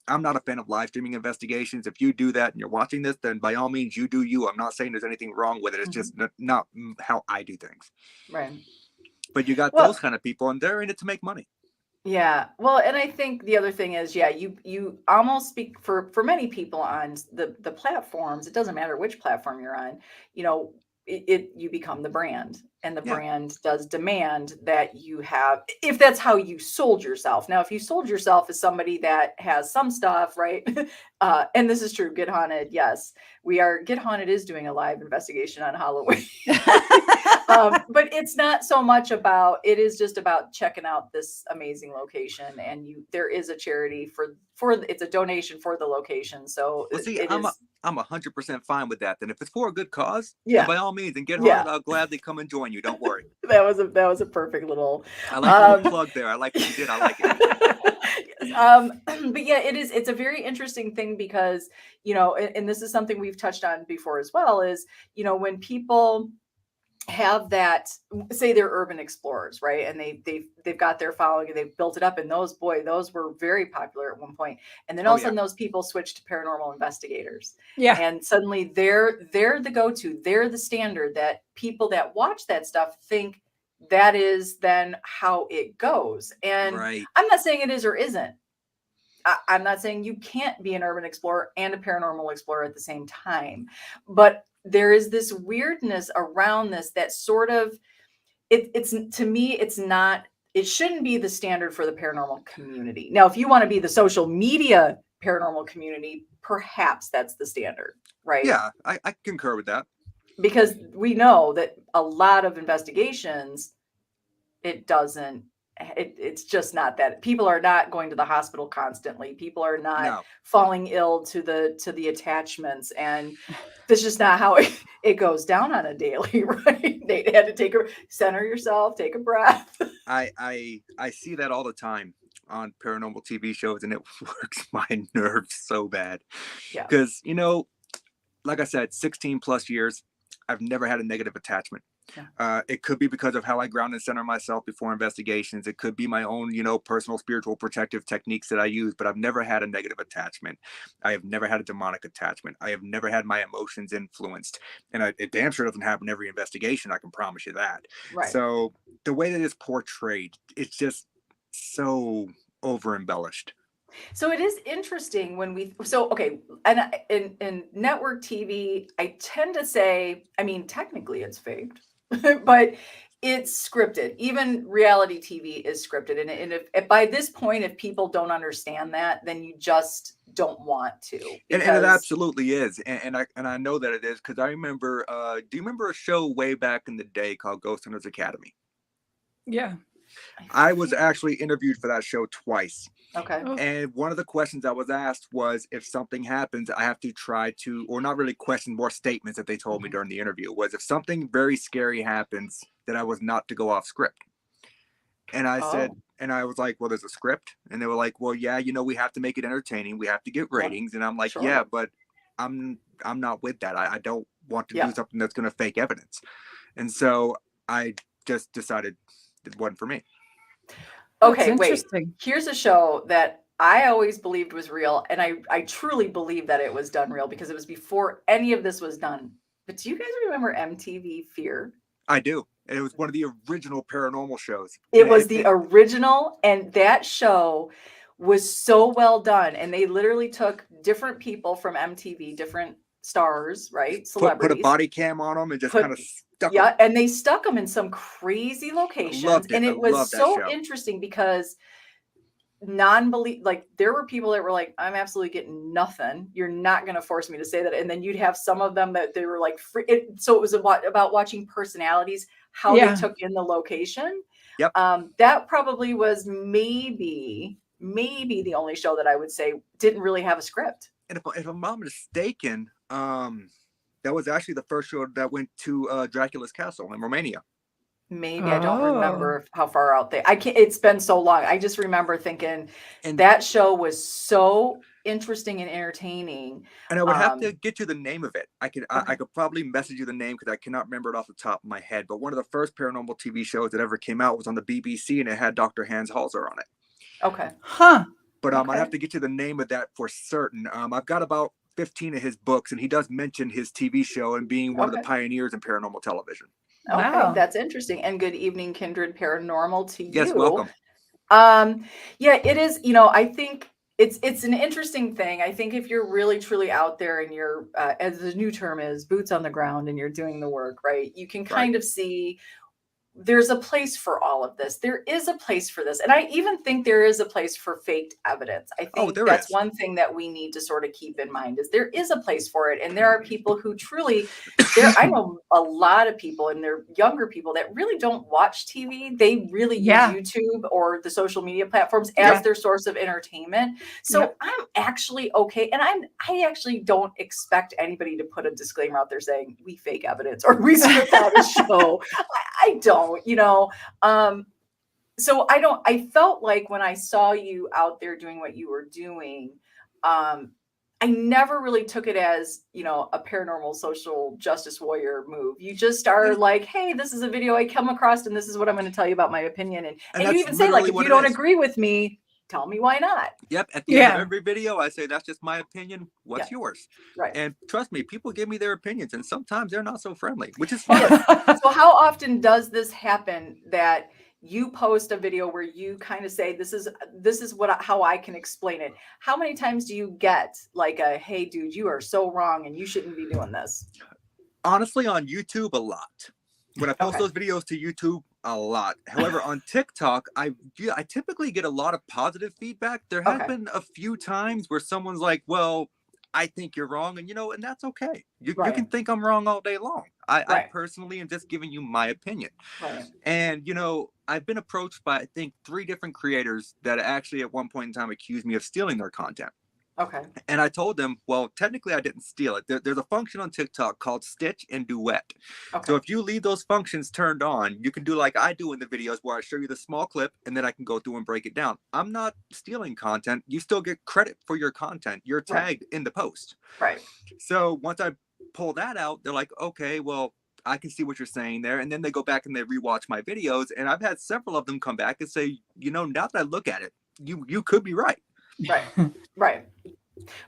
I'm not a fan of live streaming investigations. If you do that and you're watching this, then by all means, you do you. I'm not saying there's anything wrong with it. It's just not how I do things. Right. But you got Well- those kind of people, and they're in it to make money. Yeah. Well, and I think the other thing is, yeah, you almost speak for many people on the platforms. It doesn't matter which platform you're on, you know, you become the brand, and the brand does demand that you have, if that's how you sold yourself. Now, if you sold yourself as somebody that has some stuff, right? And this is true. Get Haunted. Yes, Get Haunted is doing a live investigation on Halloween. But it's not so much about, it is just about checking out this amazing location. And there is a charity for it's a donation for the location. So Well, see, it I'm is, 100% fine with that. Then if it's for a good cause, Yeah. then by all means, and Get Yeah. Haunted, I'll gladly come and join you. Don't worry. that was a perfect little I like the little plug there. I like what you did. I like it. But yeah, it's a very interesting thing because, you know, and this is something we've touched on before as well, is, you know, when people have that, say they're urban explorers, right? And they've got their following and they've built it up, and those were very popular at one point. And then all of a sudden those people switch to paranormal investigators. Yeah. And suddenly they're the go-to, they're the standard that people that watch that stuff think that is then how it goes. And Right. I'm not saying it is or isn't. I'm not saying you can't be an urban explorer and a paranormal explorer at the same time, but there is this weirdness around this that sort of, it's to me, it's not, it shouldn't be the standard for the paranormal community. Now, if you want to be the social media paranormal community, perhaps that's the standard, right? Yeah, I concur with that. Because we know that a lot of investigations, it's just not that. People are not going to the hospital constantly. People are not No. falling ill to the attachments, and that's just not how it goes down on a daily, right? They had to center yourself, take a breath. I see that all the time on paranormal TV shows, and it works my nerves so bad. Yeah. Because, like I said, 16 plus years, I've never had a negative attachment. Yeah. It could be because of how I ground and center myself before investigations. It could be my own, personal spiritual protective techniques that I use, but I've never had a negative attachment. I have never had a demonic attachment. I have never had my emotions influenced. And it damn sure doesn't happen every investigation. I can promise you that. Right. So the way that it's portrayed, it's just so over embellished. So it is interesting when okay, and in network TV, I tend to say, I mean, technically it's faked, but it's scripted. Even reality TV is scripted. And if by this point, if people don't understand that, then you just don't want to. And it absolutely is. And I know that it is, because I remember, do you remember a show way back in the day called Ghost Hunters Academy? Yeah. I was actually interviewed for that show twice. Okay. Oh. And one of the questions I was asked was, if something happens, I have to try to, or not really question, more statements that they told me during the interview, was if something very scary happens, that I was not to go off script. And I said, and I was like, well, there's a script. And they were like, well, yeah, we have to make it entertaining. We have to get ratings. And I'm like, sure. Yeah, but I'm not with that. I don't want to do something that's going to fake evidence. And so I just decided it wasn't for me. Okay, wait. Here's a show that I always believed was real, and I truly believe that it was done real because it was before any of this was done. But do you guys remember MTV Fear? I do. And it was one of the original paranormal shows. It was the original, and that show was so well done. And they literally took different people from MTV, different stars, right? Celebrities. Put a body cam on them and just kind of stuck them. Yeah, and they stuck them in some crazy locations. And it was so interesting because there were people that were like, I'm absolutely getting nothing. You're not going to force me to say that. And then you'd have some of them that they were like, so it was about watching personalities, how they took in the location. Yep. That probably was maybe the only show that I would say didn't really have a script. And if I'm not mistaken, that was actually the first show that went to Dracula's castle in Romania. Maybe I don't remember how far out it's been so long. I just remember thinking, and that show was so interesting and entertaining. And I would have to get you the name of it. I could probably message you the name because I cannot remember it off the top of my head. But one of the first paranormal TV shows that ever came out was on the BBC, and it had Dr. Hans Halser on it. Okay. Huh. But I have to get you the name of that for certain. I've got about 15 of his books, and he does mention his TV show and being one of the pioneers in paranormal television. Okay, that's interesting. And good evening, Kindred Paranormal, to you. Yes, welcome. Yeah, it is. I think it's an interesting thing. I think if you're really truly out there and you're, as the new term is, boots on the ground, and you're doing the work, right? You can kind of see there's a place for all of this. There is a place for this. And I even think there is a place for faked evidence. I think that's one thing that we need to sort of keep in mind is there is a place for it. And there are people who truly, I know a lot of people, and they're younger people that really don't watch TV. They really use YouTube or the social media platforms as their source of entertainment. So I'm actually okay. And I actually don't expect anybody to put a disclaimer out there saying we fake evidence or we script out a show. I don't. So I felt like when I saw you out there doing what you were doing, I never really took it as, a paranormal social justice warrior move. You just are like, hey, this is a video I come across and this is what I'm going to tell you about my opinion. And you even say, like, if you don't agree with me, tell me why not. Yep. At the end of every video, I say, that's just my opinion. What's yours? Right. And trust me, people give me their opinions, and sometimes they're not so friendly, which is fine. So how often does this happen that you post a video where you kind of say, this is how I can explain it? How many times do you get like a, hey, dude, you are so wrong and you shouldn't be doing this? Honestly, on YouTube, a lot. When I post those videos to YouTube, a lot. However, on TikTok, I typically get a lot of positive feedback. There have been a few times where someone's like, well, I think you're wrong. And, and that's okay. You can think I'm wrong all day long. I personally am just giving you my opinion. Right. And, I've been approached by, I think, 3 different creators that actually at one point in time accused me of stealing their content. Okay. And I told them, well, technically I didn't steal it. There's a function on TikTok called Stitch and Duet. Okay. So if you leave those functions turned on, you can do like I do in the videos where I show you the small clip and then I can go through and break it down. I'm not stealing content. You still get credit for your content. You're tagged in the post. Right. So once I pull that out, they're like, okay, well, I can see what you're saying there. And then they go back and they rewatch my videos. And I've had several of them come back and say, now that I look at it, you could be right. Right. Right.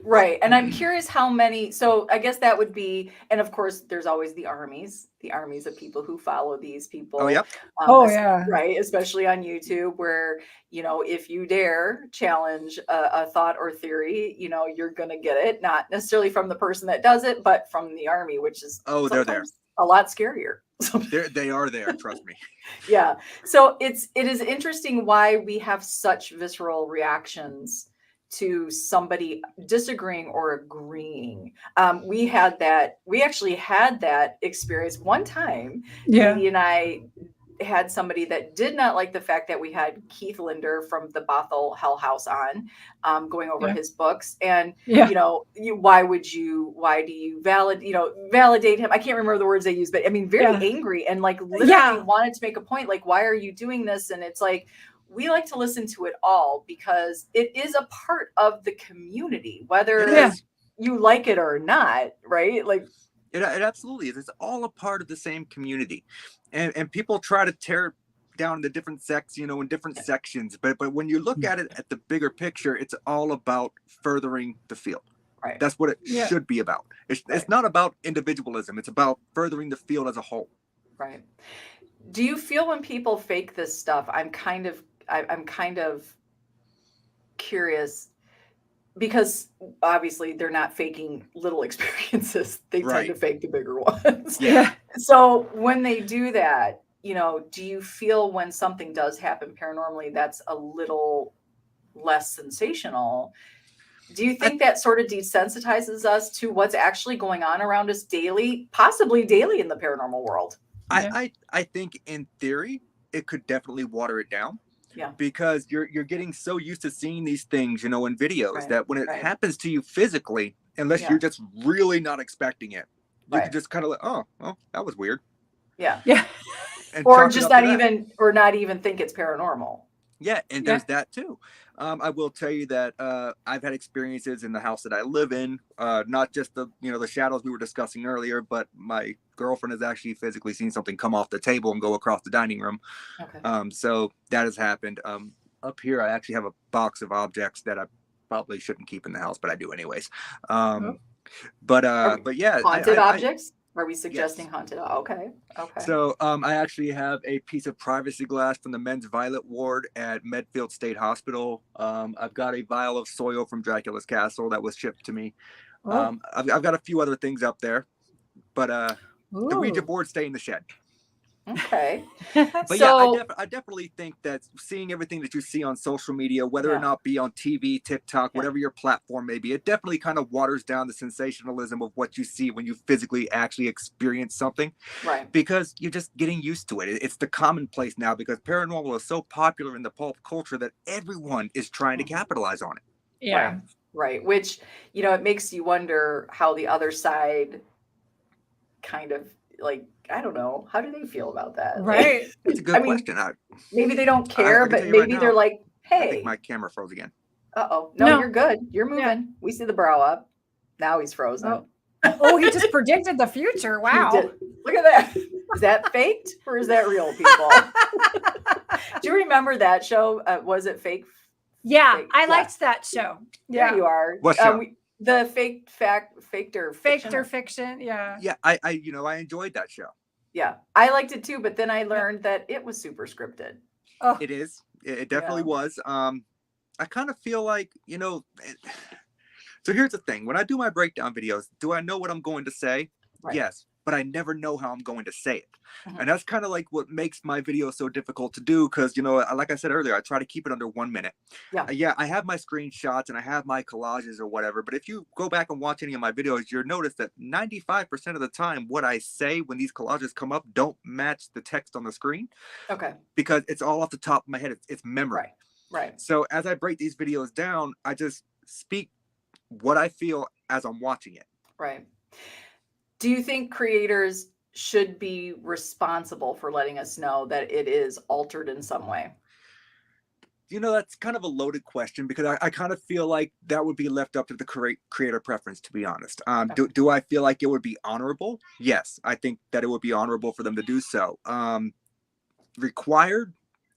Right. And I'm curious how many, so I guess that would be, and of course, there's always the armies of people who follow these people. Oh, yeah. Yeah. Right. Especially on YouTube, where, if you dare challenge a thought or theory, you're going to get it, not necessarily from the person that does it, but from the army, which is they're there. A lot scarier. They are there. Trust me. Yeah. So it is interesting why we have such visceral reactions to somebody disagreeing or agreeing. We actually had that experience one time. Yeah. Katie and I had somebody that did not like the fact that we had Keith Linder from the Bothell Hell House on, going over his books. And, why do you validate him? I can't remember the words they used, but I mean, very angry and like literally wanted to make a point. Like, why are you doing this? And it's like, we like to listen to it all because it is a part of the community, whether you like it or not, right? Like it absolutely is. It's all a part of the same community, and people try to tear down the different sects, in different sections. But when you look at it at the bigger picture, it's all about furthering the field. Right. That's what it should be about. It's not about individualism. It's about furthering the field as a whole. Right. Do you feel when people fake this stuff? I'm kind of curious because obviously they're not faking little experiences. They tend to fake the bigger ones. Yeah. So when they do that, do you feel when something does happen paranormally, that's a little less sensational? Do you think that sort of desensitizes us to what's actually going on around us daily, possibly daily in the paranormal world? I think in theory, it could definitely water it down. Yeah. Because you're getting so used to seeing these things, in videos that when it happens to you physically, unless you're just really not expecting it, you can just kind of like, oh, well, that was weird. Yeah. Yeah. And or just not even think it's paranormal. Yeah, and there's that too. I will tell you that I've had experiences in the house that I live in, not just the shadows we were discussing earlier, but my girlfriend has actually physically seen something come off the table and go across the dining room. Okay. So that has happened. Up here, I actually have a box of objects that I probably shouldn't keep in the house, but I do anyways. But yeah, haunted objects. Are we suggesting haunted? Okay. So I actually have a piece of privacy glass from the men's violet ward at Medfield State Hospital. I've got a vial of soil from Dracula's castle that was shipped to me. I've got a few other things up there, but the Ouija board stay in the shed. Okay. But so, I definitely think that seeing everything that you see on social media, whether or not be on TV, TikTok, whatever your platform may be, it definitely kind of waters down the sensationalism of what you see when you physically actually experience something. Right. Because you're just getting used to it. It's the commonplace now because paranormal is so popular in the pulp culture that everyone is trying to capitalize on it. Yeah. Right. Which, it makes you wonder how the other side kind of like, I don't know. How do they feel about that? Right. Like, That's a good question. Maybe they don't care, but maybe they're like, hey. I think my camera froze again. Uh-oh. No, you're good. You're moving. Yeah. We see the brow up. Now he's frozen. Oh, he just predicted the future. Wow. Look at that. Is that faked or is that real, people? Do you remember that show? Was it fake? Yeah, I liked that show. Yeah. There you are. What show? The faked or fiction. Yeah. Yeah, I enjoyed that show. Yeah, I liked it too, but then I learned that it was super scripted. Oh, it is. It definitely was. I kind of feel like, so here's the thing. When I do my breakdown videos, do I know what I'm going to say? Right. Yes, but I never know how I'm going to say it. Mm-hmm. And that's kind of like what makes my videos so difficult to do because, like I said earlier, I try to keep it under 1 minute. Yeah, I have my screenshots and I have my collages or whatever. But if you go back and watch any of my videos, you'll notice that 95% of the time, what I say when these collages come up don't match the text on the screen. Okay. Because it's all off the top of my head. It's memory. Right. So as I break these videos down, I just speak what I feel as I'm watching it. Right. Do you think creators should be responsible for letting us know that it is altered in some way? That's kind of a loaded question because I kind of feel like that would be left up to the creator preference, to be honest. Do I feel like it would be honorable? Yes, I think that it would be honorable for them to do so. Required?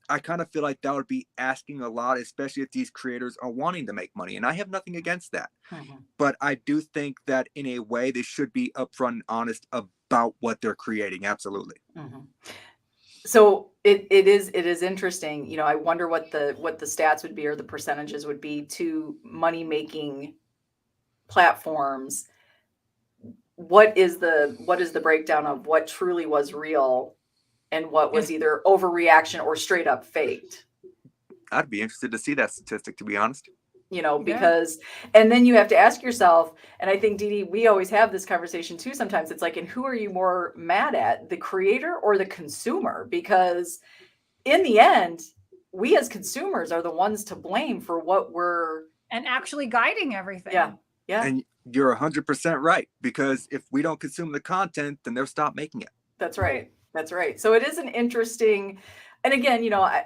I kind of feel like that would be asking a lot, especially if these creators are wanting to make money. And I have nothing against that. Mm-hmm. But I do think that in a way, they should be upfront and honest about what they're creating. Absolutely. Mm-hmm. So it is interesting. I wonder what the stats would be or the percentages would be to money making platforms. What is the breakdown of what truly was real and what was either overreaction or straight up faked? I'd be interested to see that statistic, to be honest. Because, and then you have to ask yourself, and I think, Dee Dee, we always have this conversation too. Sometimes it's like, and who are you more mad at, the creator or the consumer? Because in the end, we as consumers are the ones to blame for what we're and actually guiding everything. Yeah. And you're 100% right, because if we don't consume the content, then they'll stop making it. That's right. That's right. So it is an interesting, and again, I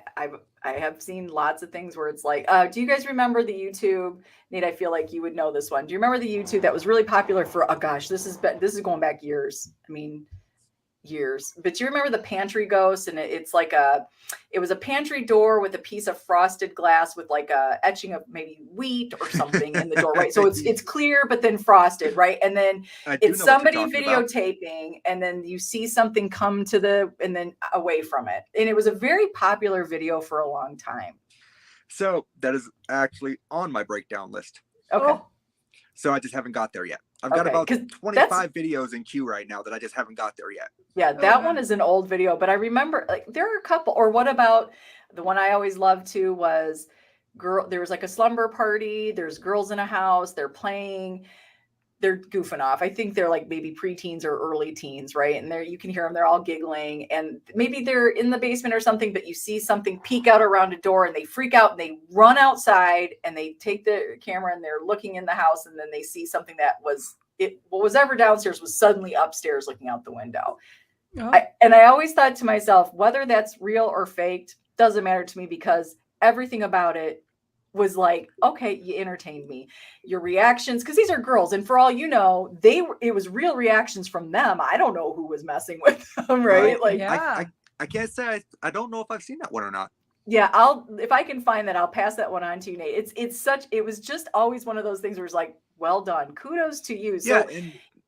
have seen lots of things where it's like, do you guys remember the YouTube? Nate, I feel like you would know this one. Do you remember the YouTube that was really popular for, oh gosh, this is going back years. I mean, years. But do you remember the Pantry Ghost? And it was a pantry door with a piece of frosted glass with like a etching of maybe wheat or something in the door, right? So it's clear, but then frosted, right? And then it's somebody videotaping, and then you see something come to and then away from it. And it was a very popular video for a long time. So that is actually on my breakdown list. Okay. So I just haven't got there yet. I've got about 25 videos in queue right now that I just haven't got there yet. Yeah, that one is an old video, but I remember there are a couple. Or what about the one I always loved too was there was like a slumber party. There's girls in a house. They're playing. They're goofing off. I think they're like maybe preteens or early teens, right? And you can hear them. They're all giggling, and maybe they're in the basement or something. But you see something peek out around a door, and they freak out and they run outside and they take the camera and they're looking in the house, and then they see something that what was ever downstairs was suddenly upstairs looking out the window. Oh. I always thought to myself, whether that's real or faked doesn't matter to me, because everything about it was like, okay, you entertained me. Your reactions, because these are girls, and for all you know, it was real reactions from them. I don't know who was messing with them, right? Like, I can't say I don't know if I've seen that one or not. Yeah, if I can find that, I'll pass that one on to you, Nate. It was just always one of those things where it's like, well done, kudos to you. So, yeah,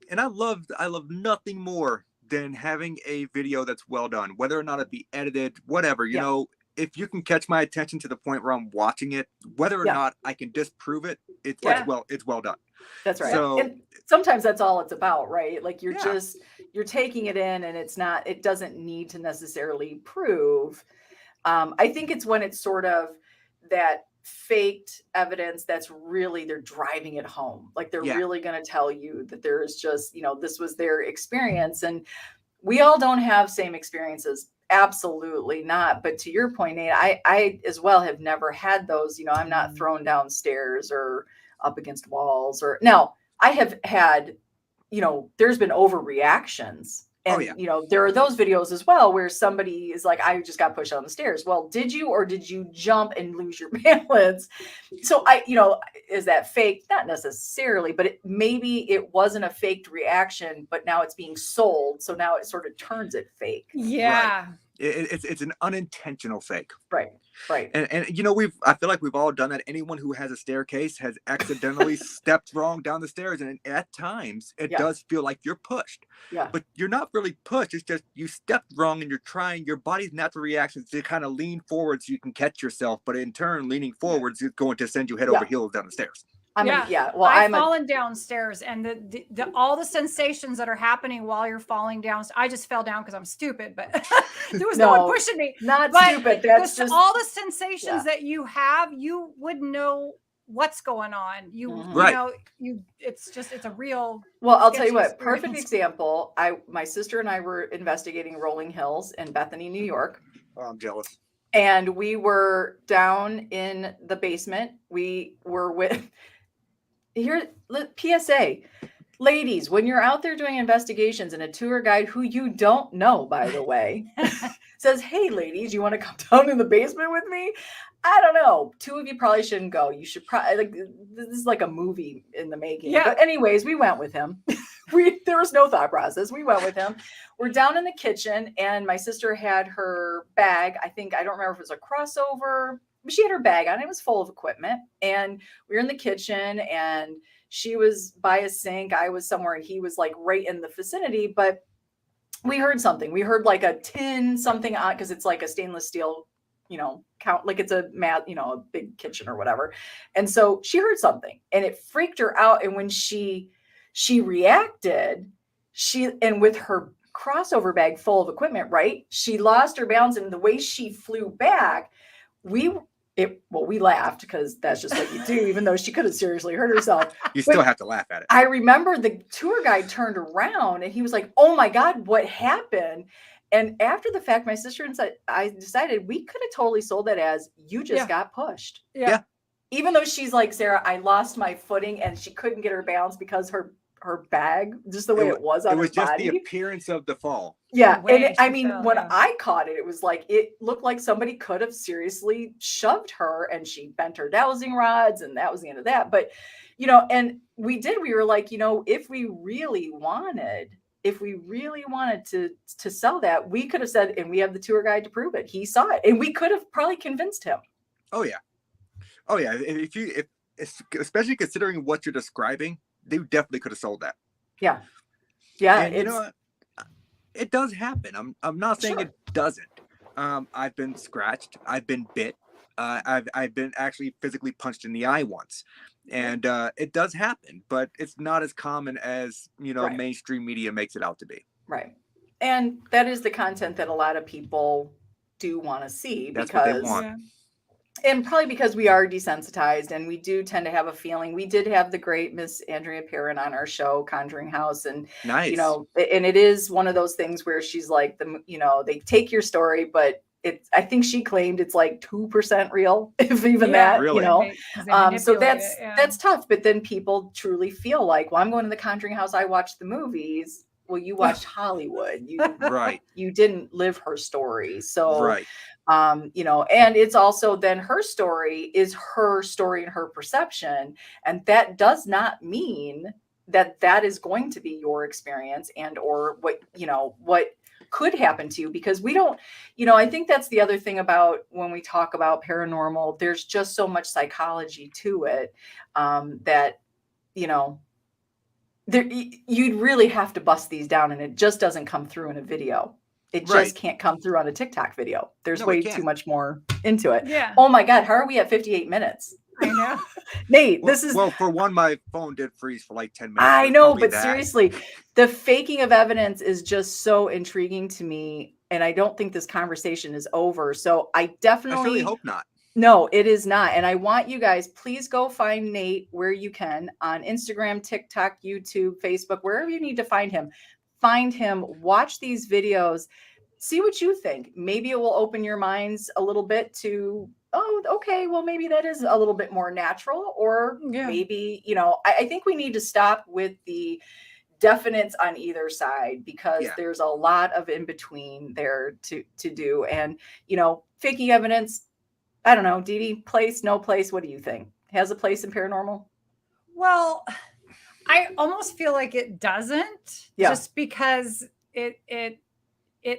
and I love nothing more than having a video that's well done, whether or not it be edited, whatever. You know, if you can catch my attention to the point where I'm watching it, whether or not I can disprove it, it's well done. That's right. So, and sometimes that's all it's about, right? Like you're taking it in, and it doesn't need to necessarily prove. I think it's when it's sort of that faked evidence that's really, they're driving it home. Like they're really going to tell you that there is just, this was their experience. And we all don't have same experiences. Absolutely not. But to your point, Nate, I as well have never had those, I'm not thrown downstairs or up against walls now I have had, there's been overreactions. And, there are those videos as well where somebody is like, I just got pushed down the stairs. Well, did you, or did you jump and lose your balance? So is that fake? Not necessarily, but maybe it wasn't a faked reaction, but now it's being sold. So now it sort of turns it fake. Yeah. Right. It's an unintentional fake. Right. And I feel like we've all done that. Anyone who has a staircase has accidentally stepped wrong down the stairs, and at times it does feel like you're pushed. Yeah. But you're not really pushed. It's just you stepped wrong, and you're trying. Your body's natural reaction is to kind of lean forward so you can catch yourself. But in turn, leaning forwards is going to send you head over heels down the stairs. Well, I've fallen downstairs, and the all the sensations that are happening while you're falling down. I just fell down because I'm stupid, but there was no one pushing me. Not stupid. That's just all the sensations that you have. You wouldn't know what's going on. It's a real. Well, I'll tell you what. Perfect example. My sister and I were investigating Rolling Hills in Bethany, New York. Oh, I'm jealous. And we were down in the basement. We were with. PSA. Ladies, when you're out there doing investigations and a tour guide who you don't know, by the way, says, hey, ladies, you want to come down in the basement with me? I don't know. 2 of you probably shouldn't go. You should probably, this is like a movie in the making. Yeah. But anyways, we went with him. There was no thought process. We went with him. We're down in the kitchen and my sister had her bag. I don't remember if it was a crossover, but she had her bag on. It was full of equipment. And we were in the kitchen and she was by a sink. I was somewhere and he was like right in the vicinity, but we heard something. We heard like a tin something on, because it's like a stainless steel, like it's a mat, a big kitchen or whatever. And so she heard something and it freaked her out. And when she reacted, and with her crossover bag full of equipment, right? She lost her balance, and the way she flew back, we laughed because that's just what you do, even though she could have seriously hurt herself. You still have to laugh at it. I remember the tour guide turned around and he was like, oh my God, what happened? And after the fact, my sister and I decided we could have totally sold that as you just got pushed. Yeah. Even though she's like, Sarah, I lost my footing and she couldn't get her balance because her bag, just the way it was on her body. It was just the appearance of the fall. Yeah. The way And I she mean, fell, when yeah. I caught it, it was like, it looked like somebody could have seriously shoved her and she bent her dowsing rods and that was the end of that. But, and we were like, if we really wanted to sell that, we could have said, and we have the tour guide to prove it. He saw it and we could have probably convinced him. Oh yeah. If especially considering what you're describing, they definitely could have sold that. Yeah. Yeah. And it does happen. I'm not saying it doesn't. I've been scratched. I've been bit. I've been actually physically punched in the eye once, and it does happen, but it's not as common as mainstream media makes it out to be. Right. And that is the content that a lot of people do want to see. That's what they want. Yeah. And probably because we are desensitized and we do tend to have a feeling. We did have the great Miss Andrea Perrin on our show, Conjuring House. And, Nice. And it is one of those things where she's like, they take your story, but I think she claimed it's like 2% real, if even that, really? So that's tough. But then people truly feel like, well, I'm going to the Conjuring House. I watched the movies. Well, you watched Hollywood. Right. You didn't live her story. So, right. And it's also then her story is her story and her perception. And that does not mean that is going to be your experience and, or what could happen to you, because we don't, I think that's the other thing about when we talk about paranormal, there's just so much psychology to it, that, you'd really have to bust these down, and it just doesn't come through in a video. It just can't come through on a TikTok video. There's way too much more into it. Yeah. Oh my God. How are we at 58 minutes? I know. Nate, Well, for one, my phone did freeze for like 10 minutes. I know, but seriously, the faking of evidence is just so intriguing to me. And I don't think this conversation is over. So I really hope not. No, it is not. And I want you guys, please go find Nate where you can on Instagram, TikTok, YouTube, Facebook, wherever you need to find him. Find him, watch these videos, see what you think. Maybe it will open your minds a little bit to, oh, okay, well, maybe that is a little bit more natural. Or maybe, I think we need to stop with the definites on either side, because there's a lot of in between there to do. And, faking evidence, I don't know, Dee Dee, place, no place. What do you think? Has a place in paranormal? Well, I almost feel like it doesn't, just because it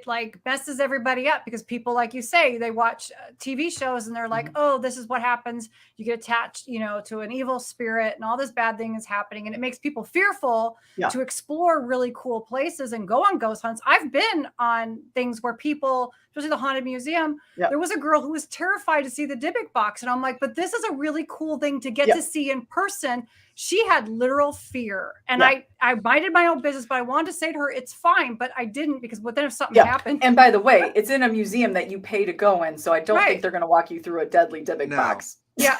like messes everybody up, because people, like you say, they watch TV shows and they're like, oh, this is what happens. You get attached, to an evil spirit and all this bad thing is happening. And it makes people fearful to explore really cool places and go on ghost hunts. I've been on things where people, especially the haunted museum, there was a girl who was terrified to see the Dybbuk box. And I'm like, but this is a really cool thing to get to see in person. She had literal fear. And I minded my own business, but I wanted to say to her, it's fine, but I didn't, because then if something happened. And by the way, it's in a museum that you pay to go in. So I don't think they're going to walk you through a deadly Dybbuk box. Yeah.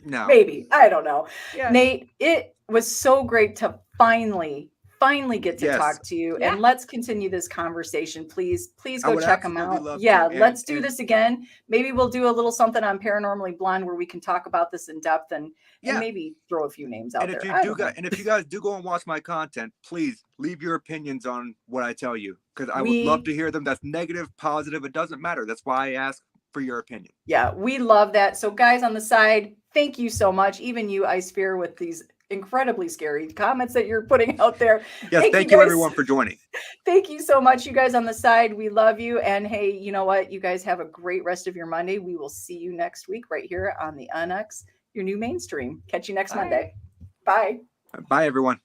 No. Maybe. I don't know. Yeah. Nate, it was so great to finally finally get to Yes. talk to you. Yeah. And let's continue this conversation. Please I go would check them absolutely out. love Yeah, to. let's do And this again. Maybe we'll do a little something on Paranormally Blonde where we can talk about this in depth and yeah. maybe throw a few names out And there. if you I do don't know. and if you guys do go and watch my content, please leave your opinions on what I tell you, because I would love to hear them. That's negative, positive, it doesn't matter. That's why I ask for your opinion. Yeah, we love that. So guys on the side, thank you so much. Even you, Ice Fear, with these incredibly scary comments that you're putting out there. Yes, thank you guys. everyone for joining. Thank you so much, you guys on the side. We love you. And hey, you know what? You guys have a great rest of your Monday. We will see you next week right here on the UNX, your new mainstream. Catch you next Bye. Monday. Bye. Bye, everyone.